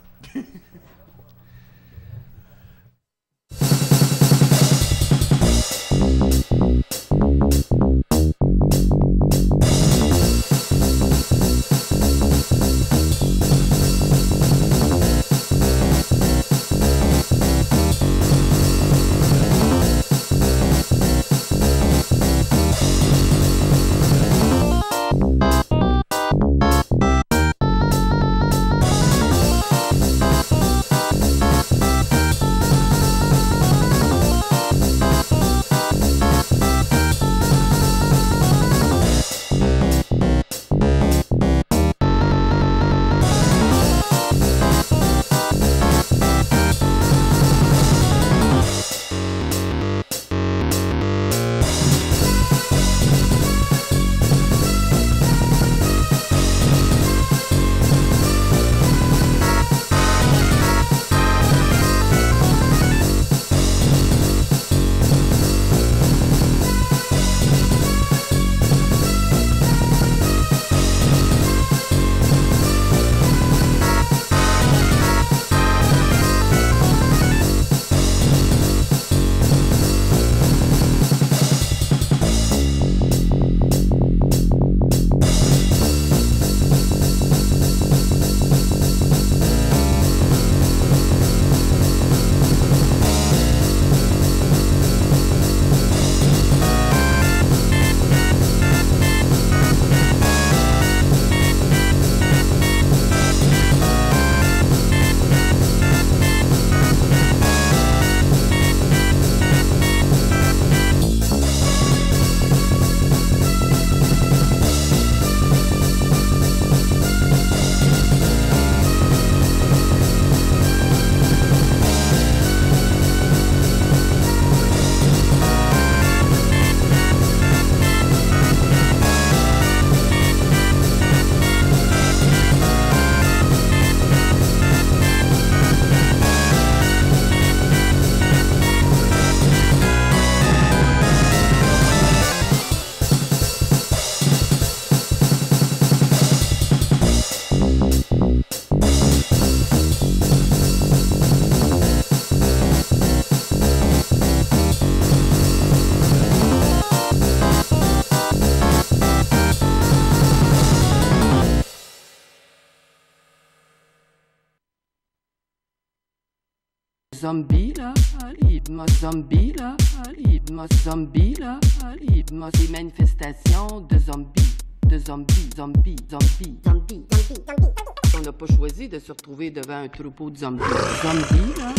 Zombie là, alide-moi zombie là, alide-moi zombie là, alide-moi des manifestations de zombies. de zombies, zombies, zombies, zombies, zombies, zombies. On n'a pas choisi de se retrouver devant un troupeau de zombies. Zombies là,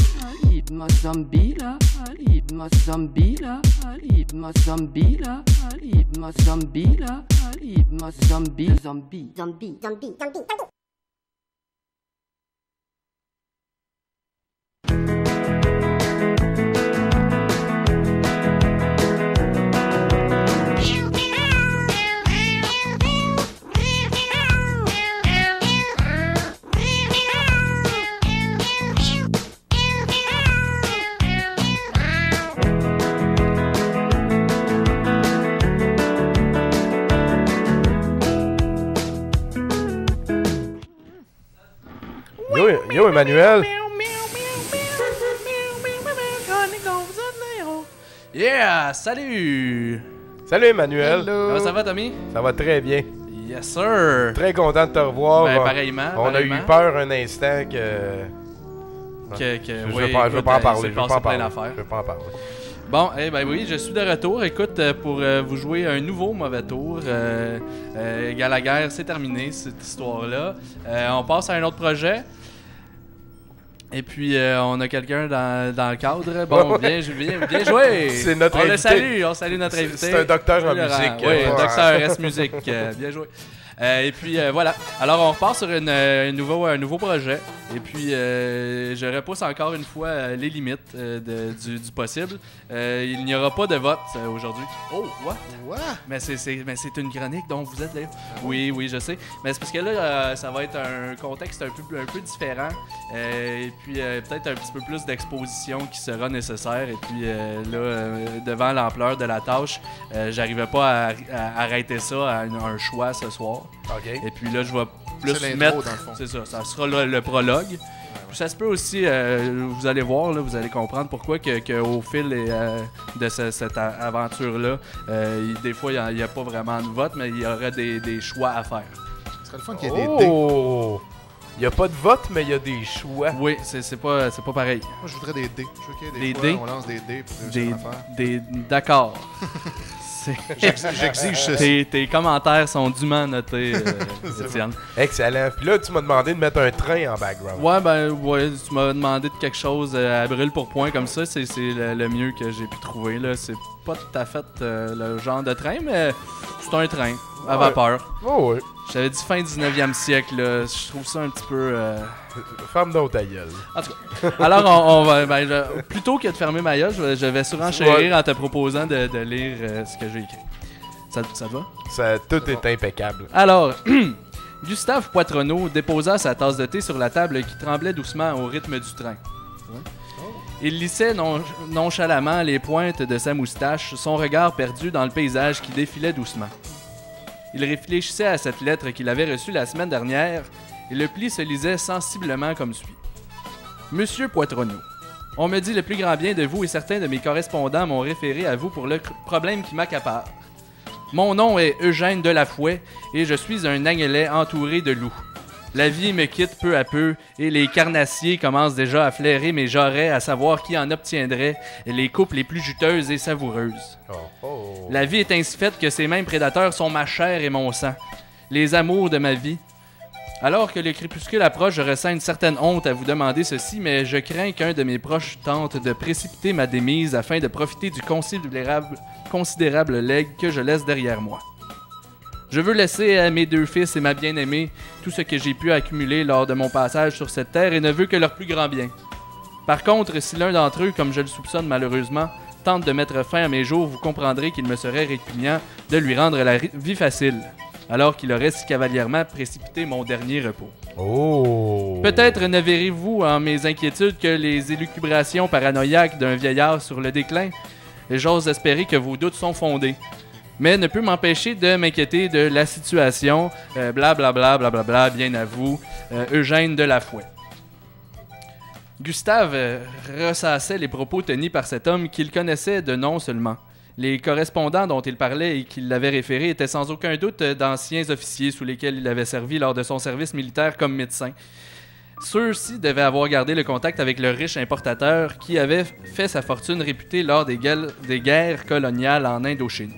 ma zombie là, ma zombie là, ma zombie là, ma zombie là, ma zombie, zombie, zombie, zombie, zombie. Yo, Emmanuel. Yeah, salut! Salut, Emmanuel. Comment ça va, Tommy? Ça va très bien. Yes, sir! Très content de te revoir. Ben, pareillement. On a eu peur un instant que... Je veux pas en parler. Je veux pas en parler. Bon, eh ben oui, je suis de retour. Écoute, pour vous jouer un nouveau mauvais tour. Gallagher, c'est terminé, cette histoire-là. On passe à un autre projet. Et puis, on a quelqu'un dans le cadre. Bon, bien joué! C'est notre invité. On salue notre invité. C'est un docteur en musique. Oui, un docteur S musique. Bien joué. Et puis voilà. Alors on repart sur un nouveau projet. Et puis je repousse encore une fois les limites du possible. Il n'y aura pas de vote aujourd'hui. Oh, what? Mais c'est une chronique dont vous êtes d'ailleurs. Oui, je sais. Mais c'est parce que là, ça va être un contexte un peu différent. Et puis peut-être un petit peu plus d'exposition qui sera nécessaire. Et puis là, devant l'ampleur de la tâche, j'arrivais pas à arrêter ça à un choix ce soir. Okay. Et puis là, je vais plus mettre... C'est ça, ça sera le prologue. Puis ça se peut aussi, vous allez voir, là, vous allez comprendre pourquoi qu'au fil de cette aventure-là, des fois, il n'y a pas vraiment de vote, mais il y aura des choix à faire. Ce serait le fun qu'il y ait des dés. Il n'y a pas de vote, mais il y a des choix. Oui, c'est pas pareil. Moi, je voudrais des dés. Je veux qu'il y ait des fois, on lance des dés pour réussir à faire. D'accord. J'exige ceci. Tes commentaires sont dûment notés, Étienne. Excellent. Puis là, tu m'as demandé de mettre un train en background. Ouais, tu m'as demandé de quelque chose à brûle pour point comme ça. C'est le mieux que j'ai pu trouver. Là. C'est pas tout à fait le genre de train, mais c'est un train à vapeur. Oh, oui. J'avais dit fin 19e siècle. Là. Je trouve ça un petit peu... Ferme donc ta gueule. En tout cas, alors on va... plutôt que de fermer ma gueule, je vais surenchérir en te proposant de lire ce que j'ai écrit. Ça te va? Tout est impeccable. Alors, Gustave Poitrenaud déposa sa tasse de thé sur la table qui tremblait doucement au rythme du train. Il lissait nonchalamment les pointes de sa moustache, son regard perdu dans le paysage qui défilait doucement. Il réfléchissait à cette lettre qu'il avait reçue la semaine dernière, et le pli se lisait sensiblement comme suit. Monsieur Poitrenaud, on me dit le plus grand bien de vous et certains de mes correspondants m'ont référé à vous pour le problème qui m'accapare. Mon nom est Eugène Delafouet et je suis un Agnelet entouré de loups. La vie me quitte peu à peu et les carnassiers commencent déjà à flairer mes jarrets à savoir qui en obtiendrait les coupes les plus juteuses et savoureuses. La vie est ainsi faite que ces mêmes prédateurs sont ma chair et mon sang, les amours de ma vie. Alors que le crépuscule approche, je ressens une certaine honte à vous demander ceci, mais je crains qu'un de mes proches tente de précipiter ma démise afin de profiter du considérable legs que je laisse derrière moi. Je veux laisser à mes deux fils et ma bien-aimée tout ce que j'ai pu accumuler lors de mon passage sur cette terre et ne veux que leur plus grand bien. Par contre, si l'un d'entre eux, comme je le soupçonne malheureusement, tente de mettre fin à mes jours, vous comprendrez qu'il me serait répugnant de lui rendre la vie facile, alors qu'il aurait si cavalièrement précipité mon dernier repos. Peut-être ne verrez-vous en mes inquiétudes que les élucubrations paranoïaques d'un vieillard sur le déclin, et j'ose espérer que vos doutes sont fondés. Mais ne peut m'empêcher de m'inquiéter de la situation, blablabla, bien à vous, Eugène Delafouet. Gustave ressassait les propos tenus par cet homme qu'il connaissait de nom seulement. Les correspondants dont il parlait et qu'il l'avait référé étaient sans aucun doute d'anciens officiers sous lesquels il avait servi lors de son service militaire comme médecin. Ceux-ci devaient avoir gardé le contact avec le riche importateur qui avait fait sa fortune réputée lors des guerres coloniales en Indochine.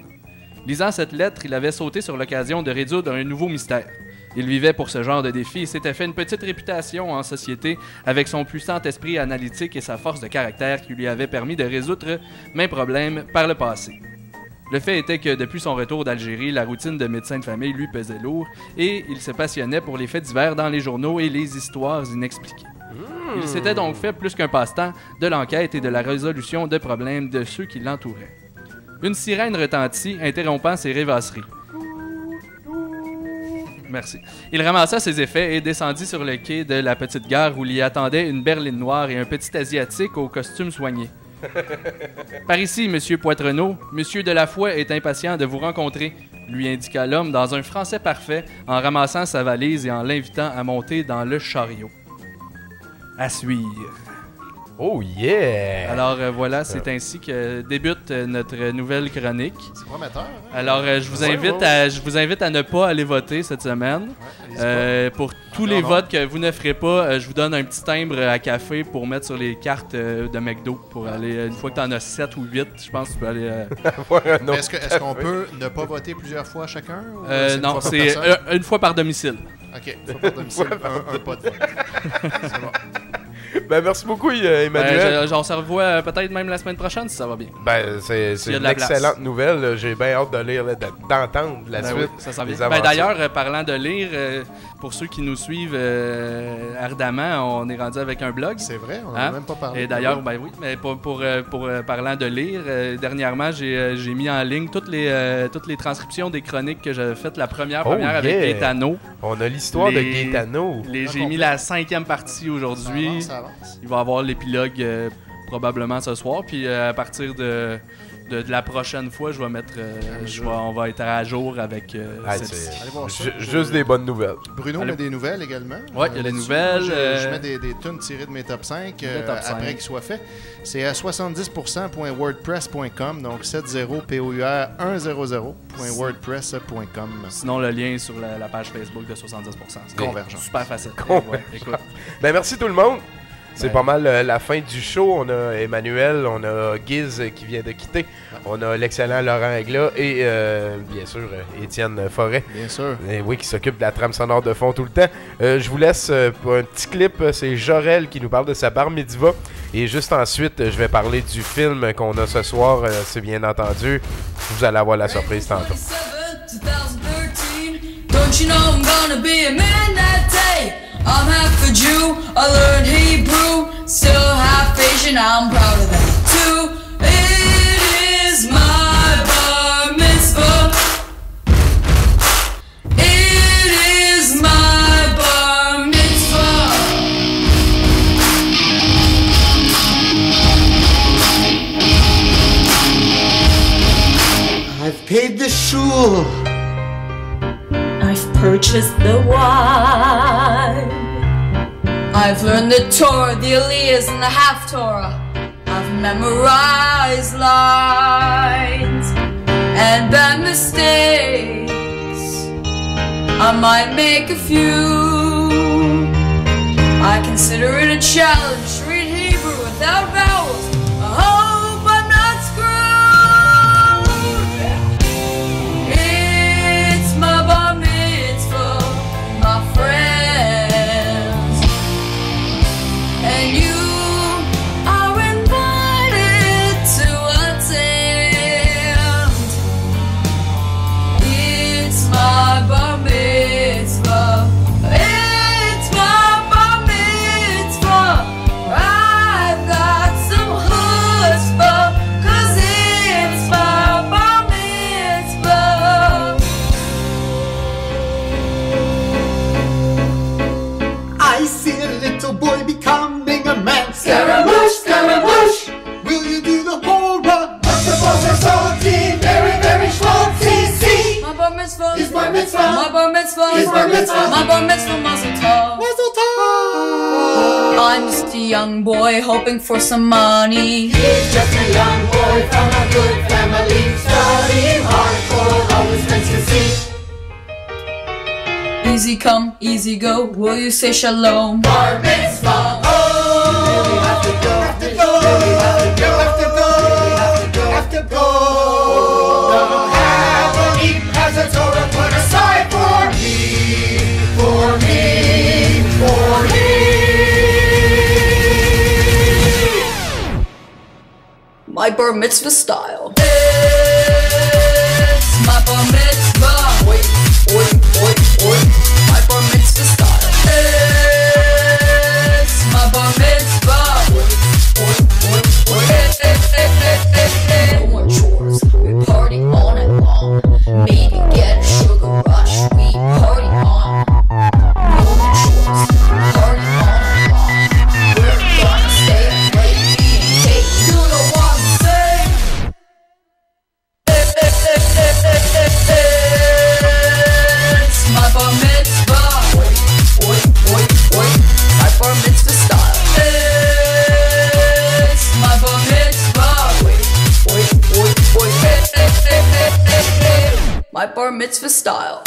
Lisant cette lettre, il avait sauté sur l'occasion de résoudre un nouveau mystère. Il vivait pour ce genre de défi et s'était fait une petite réputation en société avec son puissant esprit analytique et sa force de caractère qui lui avait permis de résoudre maints problèmes par le passé. Le fait était que depuis son retour d'Algérie, la routine de médecin de famille lui pesait lourd et il se passionnait pour les faits divers dans les journaux et les histoires inexpliquées. Il s'était donc fait plus qu'un passe-temps de l'enquête et de la résolution de problèmes de ceux qui l'entouraient. Une sirène retentit, interrompant ses rêvasseries. Merci. Il ramassa ses effets et descendit sur le quai de la petite gare où l'y attendait une berline noire et un petit asiatique au costume soigné. Par ici, monsieur Poitrenaud, monsieur Delafoy est impatient de vous rencontrer, lui indiqua l'homme dans un français parfait en ramassant sa valise et en l'invitant à monter dans le chariot. À suivre. Oh yeah! Alors voilà, c'est ainsi que débute notre nouvelle chronique. C'est prometteur. Hein? Alors je vous invite à ne pas aller voter cette semaine. Pour tous les votes que vous ne ferez pas, je vous donne un petit timbre à café pour mettre sur les cartes de McDo pour aller, une fois que tu en as 7 ou 8, je pense que tu peux aller... Est-ce qu'on peut ne pas voter plusieurs fois chacun? Non, c'est une fois par domicile. OK, une fois par domicile, un pas de vote. C'est bon. Ben, merci beaucoup, Emmanuel. On se revoit peut-être même la semaine prochaine si ça va bien. Ben, c'est une excellente nouvelle. J'ai bien hâte de lire, d'entendre la suite. Oui, ça s'en vient. Ben, d'ailleurs, parlant de lire, pour ceux qui nous suivent ardemment, on est rendu avec un blog. C'est vrai, on n'en a même pas parlé. Et d'ailleurs, ben oui, mais pour parlant de lire, dernièrement, j'ai mis en ligne toutes les transcriptions des chroniques que j'avais faites la première avec Gaetano. On a l'histoire de Gaetano. J'ai mis la 5e partie aujourd'hui. Ça avance. Il va y avoir l'épilogue probablement ce soir. Puis à partir de la prochaine fois, je vais mettre, on va être à jour avec juste des bonnes nouvelles. Bruno met des nouvelles également. Oui, il y a des nouvelles. Je mets des tunes tirées de mes top 5 après qu'ils soient faits. C'est à 70%.wordpress.com, donc 70POUR100.wordpress.com. Sinon, le lien est sur la page Facebook de 70%. C'est convergent. Super facile. Ouais, écoute. Ben, merci tout le monde. C'est pas mal la fin du show. On a Emmanuel, on a Giz qui vient de quitter, on a l'excellent Laurent Aigla et bien sûr Étienne Forêt. Bien sûr. Et oui, qui s'occupe de la trame sonore de fond tout le temps. Je vous laisse pour un petit clip. C'est Jorel qui nous parle de sa bar mitzvah. Et juste ensuite, je vais parler du film qu'on a ce soir. C'est bien entendu. Vous allez avoir la surprise tantôt. 2013, don't you know I'm gonna be a man that day? I'm half a Jew, I learned Hebrew, still half Asian, I'm proud of that too. It is my bar mitzvah. It is my bar mitzvah. I've paid the shul. I've purchased the wine. I've learned the Torah, the Elias, and the half-Torah. I've memorized lines and bad mistakes. I might make a few. I consider it a challenge to read Hebrew without vowels. I hope I'm not screwed. It's my bar mitzvah, my friends, and you are invited to attend. It's my bar mitzvah. It's my bar mitzvah. I've got some chutzpah, 'cause it's my bar mitzvah. I see a little boy becoming a man. Scaramouche, Scaramouche. Will you do the whole run? Vegetables are salty, very, very schmaltzy. See, my bar mitzvah is my mitzvah. My bar mitzvah is my mitzvah. My bar mitzvah, mazel tov. Mazel tov. I'm just a young boy hoping for some money. He's just a young boy from a good family, studying hard for all his friends to see. Easy come, easy go. Will you say shalom? Bar mitzvah. Oh, really have to go. Have to go. Really have to go. Have to go. Have to go. Have to go. Don't have a eat as a Torah put aside for me, for me, for me. My bar mitzvah style. It's my bar mitzvah. Oi, oi, oi, oi. My bar mitzvah style. It's my bar mitzvah. Oi, oi, oi, oi. No more chores. We party all night long. Maybe get a sugar rush. We party on. No more chores. We party all night long. We're gonna stay up late. Hey, you know what I'm saying? It's my bar mitzvah. Oi, oi, oi, oi. My bar mitzvah style. It's my bar mitzvah. Oi, oi, oi, oi. My bar mitzvah style.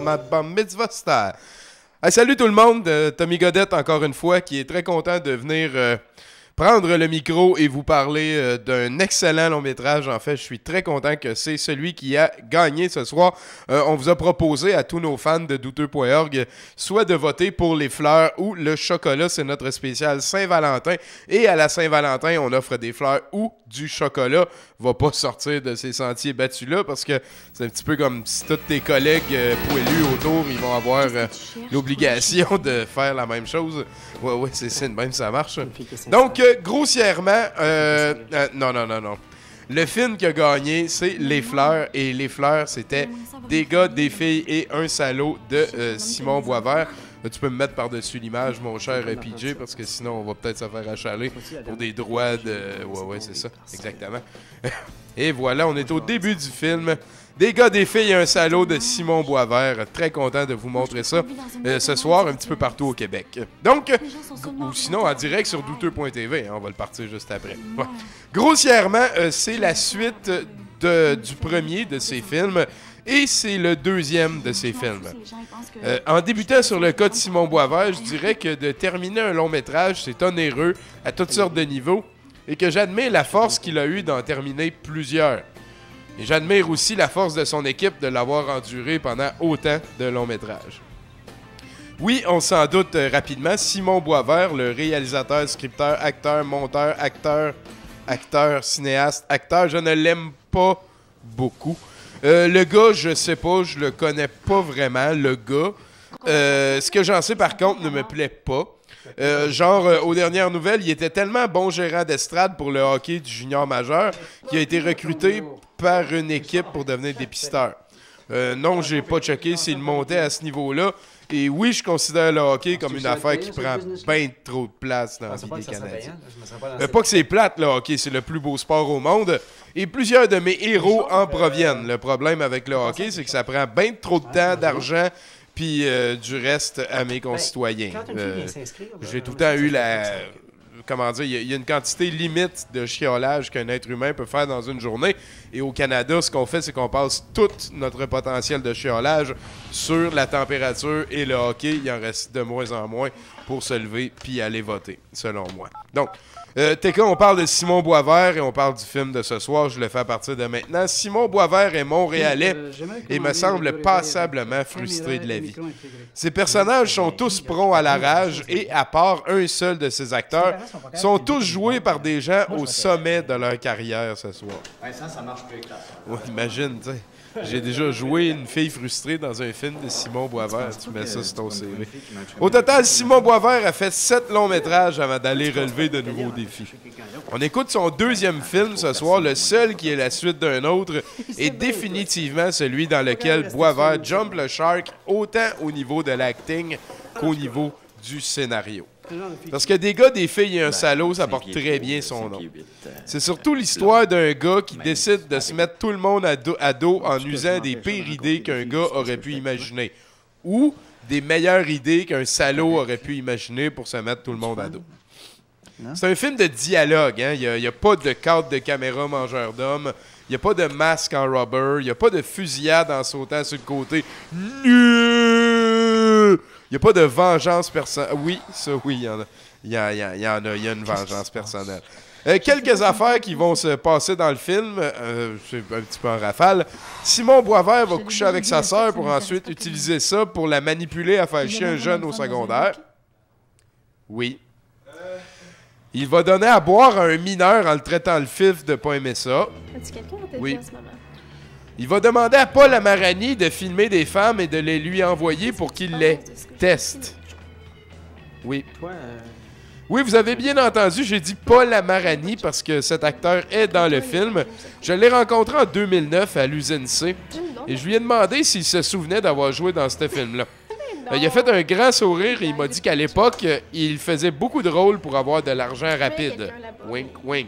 Ma bar mitzvah style. Hey, salut tout le monde, Tommy Godette encore une fois, qui est très content de venir prendre le micro et vous parler d'un excellent long métrage. En fait, je suis très content que c'est celui qui a gagné ce soir. On vous a proposé à tous nos fans de douteux.org soit de voter pour les fleurs ou le chocolat. C'est notre spécial Saint-Valentin. Et à la Saint-Valentin, on offre des fleurs ou du chocolat. Va pas sortir de ces sentiers battus-là parce que c'est un petit peu comme si tous tes collègues poilus autour, ils vont avoir l'obligation de faire la même chose. Ouais, c'est de même, ça marche. Donc, grossièrement, non. Le film qui a gagné, c'est Les Fleurs. Et Les Fleurs, c'était Des gars, des filles et un salaud de Simon Boisvert. Tu peux me mettre par-dessus l'image, mon cher PJ, parce que sinon, on va peut-être se faire achaler pour des droits de... Ouais, c'est ça, exactement. Et voilà, on est au début du film. Des gars, des filles et un salaud de Simon Boisvert. Très content de vous montrer ça ce soir, un petit peu partout au Québec. Donc, ou sinon en direct sur douteux.tv, hein, on va le partir juste après. Ouais. Grossièrement, c'est la suite du premier de ces films. Et c'est le deuxième de ces films. En débutant sur le cas de Simon Boisvert, je dirais que de terminer un long métrage, c'est onéreux à toutes sortes de niveaux et que j'admire la force qu'il a eue d'en terminer plusieurs. Et j'admire aussi la force de son équipe de l'avoir enduré pendant autant de longs métrages. Oui, on s'en doute rapidement, Simon Boisvert, le réalisateur, scripteur, acteur, monteur, acteur, cinéaste, acteur, je ne l'aime pas beaucoup. Le gars, je sais pas, je le connais pas vraiment, le gars. Ce que j'en sais, par contre, ne me plaît pas. Aux dernières nouvelles, il était tellement bon gérant d'estrade pour le hockey du junior majeur qu'il a été recruté par une équipe pour devenir dépisteur. Non, j'ai pas checké s'il montait à ce niveau-là. Et oui, je considère le hockey comme une affaire qui prend bien trop de place dans la vie des Canadiens. Pas que c'est plate, le hockey, c'est le plus beau sport au monde. Et plusieurs de mes héros en proviennent. Le problème avec le hockey, c'est que ça prend bien trop de temps, d'argent, puis du reste à mes concitoyens. J'ai tout le temps eu la... Comment dire, il y a une quantité limite de chiolage qu'un être humain peut faire dans une journée. Et au Canada, ce qu'on fait, c'est qu'on passe tout notre potentiel de chiolage sur la température et le hockey. Il en reste de moins en moins pour se lever puis aller voter, selon moi. Donc, TK, on parle de Simon Boisvert et on parle du film de ce soir. Je le fais à partir de maintenant. Simon Boisvert est montréalais et me semble passablement frustré de la vie. Ses personnages sont tous prompts à la rage et, à part un seul de ses acteurs, sont tous joués par des gens au sommet de leur carrière ce soir. Ça marche plus que ça. Ouais, imagine, tu sais. J'ai déjà joué une fille frustrée dans un film de Simon Boisvert. Tu mets ça sur ton CV. Au total, Simon Boisvert a fait 7 longs métrages avant d'aller relever de nouveaux défis. On écoute son deuxième film ce soir, le seul qui est la suite d'un autre, et définitivement celui dans lequel Boisvert jump le shark autant au niveau de l'acting qu'au niveau du scénario. Parce que des gars, des filles et un salaud, ça porte très bien son nom. C'est surtout l'histoire d'un gars qui décide de se mettre tout le monde à dos en usant des pires idées qu'un gars aurait pu imaginer. Ou des meilleures idées qu'un salaud aurait pu imaginer pour se mettre tout le monde à dos. C'est un film de dialogue, hein? Il n'y a pas de cadre de caméra mangeur d'hommes, il n'y a pas de masque en rubber, il n'y a pas de fusillade en sautant sur le côté. Il n'y a pas de vengeance personnelle. Oui, ça, oui, il y en a. Il y a une vengeance personnelle. Quelques affaires qui vont se passer dans le film, c'est un petit peu en rafale. Simon Boisvert va coucher avec sa sœur pour ensuite utiliser ça pour la manipuler à faire chier un jeune au secondaire. Oui. Il va donner à boire à un mineur en le traitant le fif de pas aimer ça. As-tu quelqu'un à te Oui. dire en ce moment? Il va demander à Paul Amarani de filmer des femmes et de les lui envoyer pour qu'il les teste. Oui. Oui, vous avez bien entendu, j'ai dit Paul Amarani parce que cet acteur est dans le film. Je l'ai rencontré en 2009 à l'usine C et je lui ai demandé s'il se souvenait d'avoir joué dans ce film-là. Il a fait un grand sourire et il m'a dit qu'à l'époque, il faisait beaucoup de rôles pour avoir de l'argent rapide. Wink, wink.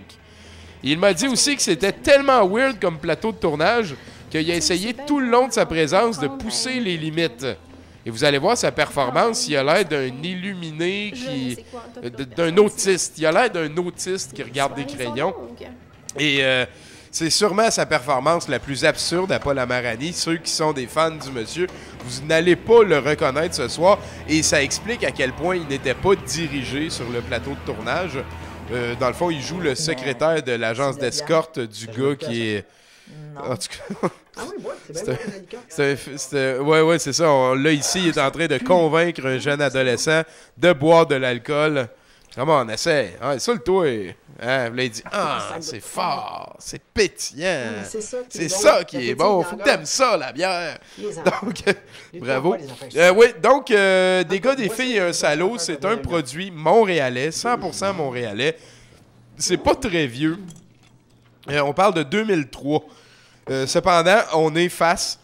Il m'a dit aussi que c'était tellement weird comme plateau de tournage qu'il a essayé tout le long de sa présence de pousser les limites. Et vous allez voir sa performance, il a l'air d'un illuminé d'un autiste. Il a l'air d'un autiste qui regarde des crayons. Et c'est sûrement sa performance la plus absurde à Paul Amarani. Ceux qui sont des fans du monsieur, vous n'allez pas le reconnaître ce soir. Et ça explique à quel point il n'était pas dirigé sur le plateau de tournage. Dans le fond, il joue le secrétaire de l'agence d'escorte du gars qui est... En tout cas... Ouais, c'est ça. Là, ici, il est en train de convaincre un jeune adolescent de boire de l'alcool. Comment on essaie? Ah, ça, le toit. Hein? Là, il dit c'est fort, c'est pétillant. C'est ça qui est bon. Faut que t'aimes ça, la bière. Donc, bravo. Oui, donc, Des gars, des filles et un salaud, c'est un produit montréalais, 100% montréalais. C'est pas très vieux. On parle de 2003. Cependant, on est face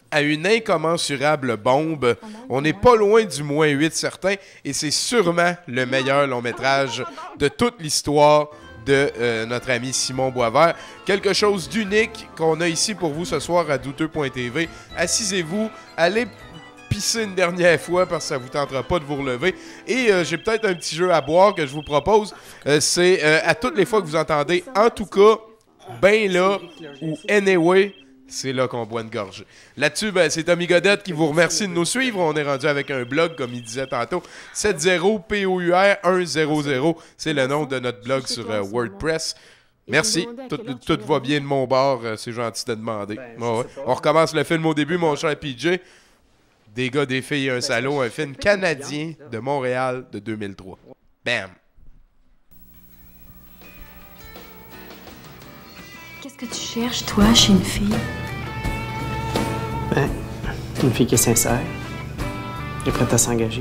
à une incommensurable bombe. On n'est pas loin du -8 certain, et c'est sûrement le meilleur long-métrage de toute l'histoire de notre ami Simon Boisvert. Quelque chose d'unique qu'on a ici pour vous ce soir à douteux.tv. Assisez-vous, allez pisser une dernière fois parce que ça vous tentera pas de vous relever. Et j'ai peut-être un petit jeu à boire que je vous propose. C'est à toutes les fois que vous entendez « en tout cas », ben là, ou anyway, c'est là qu'on boit une gorgée. Là-dessus, ben, c'est Tommy Godette qui vous remercie de nous suivre. On est rendu avec un blog, comme il disait tantôt, 70POUR100. C'est le nom de notre blog sur WordPress. Merci. Tout va bien de mon bord. C'est gentil de demander. Ouais. On recommence le film au début, mon cher PJ. Des gars, des filles et un salaud, un film canadien de Montréal de 2003. Bam! Qu'est-ce que tu cherches, toi, chez une fille? Ben, une fille qui est sincère, qui est prête à s'engager.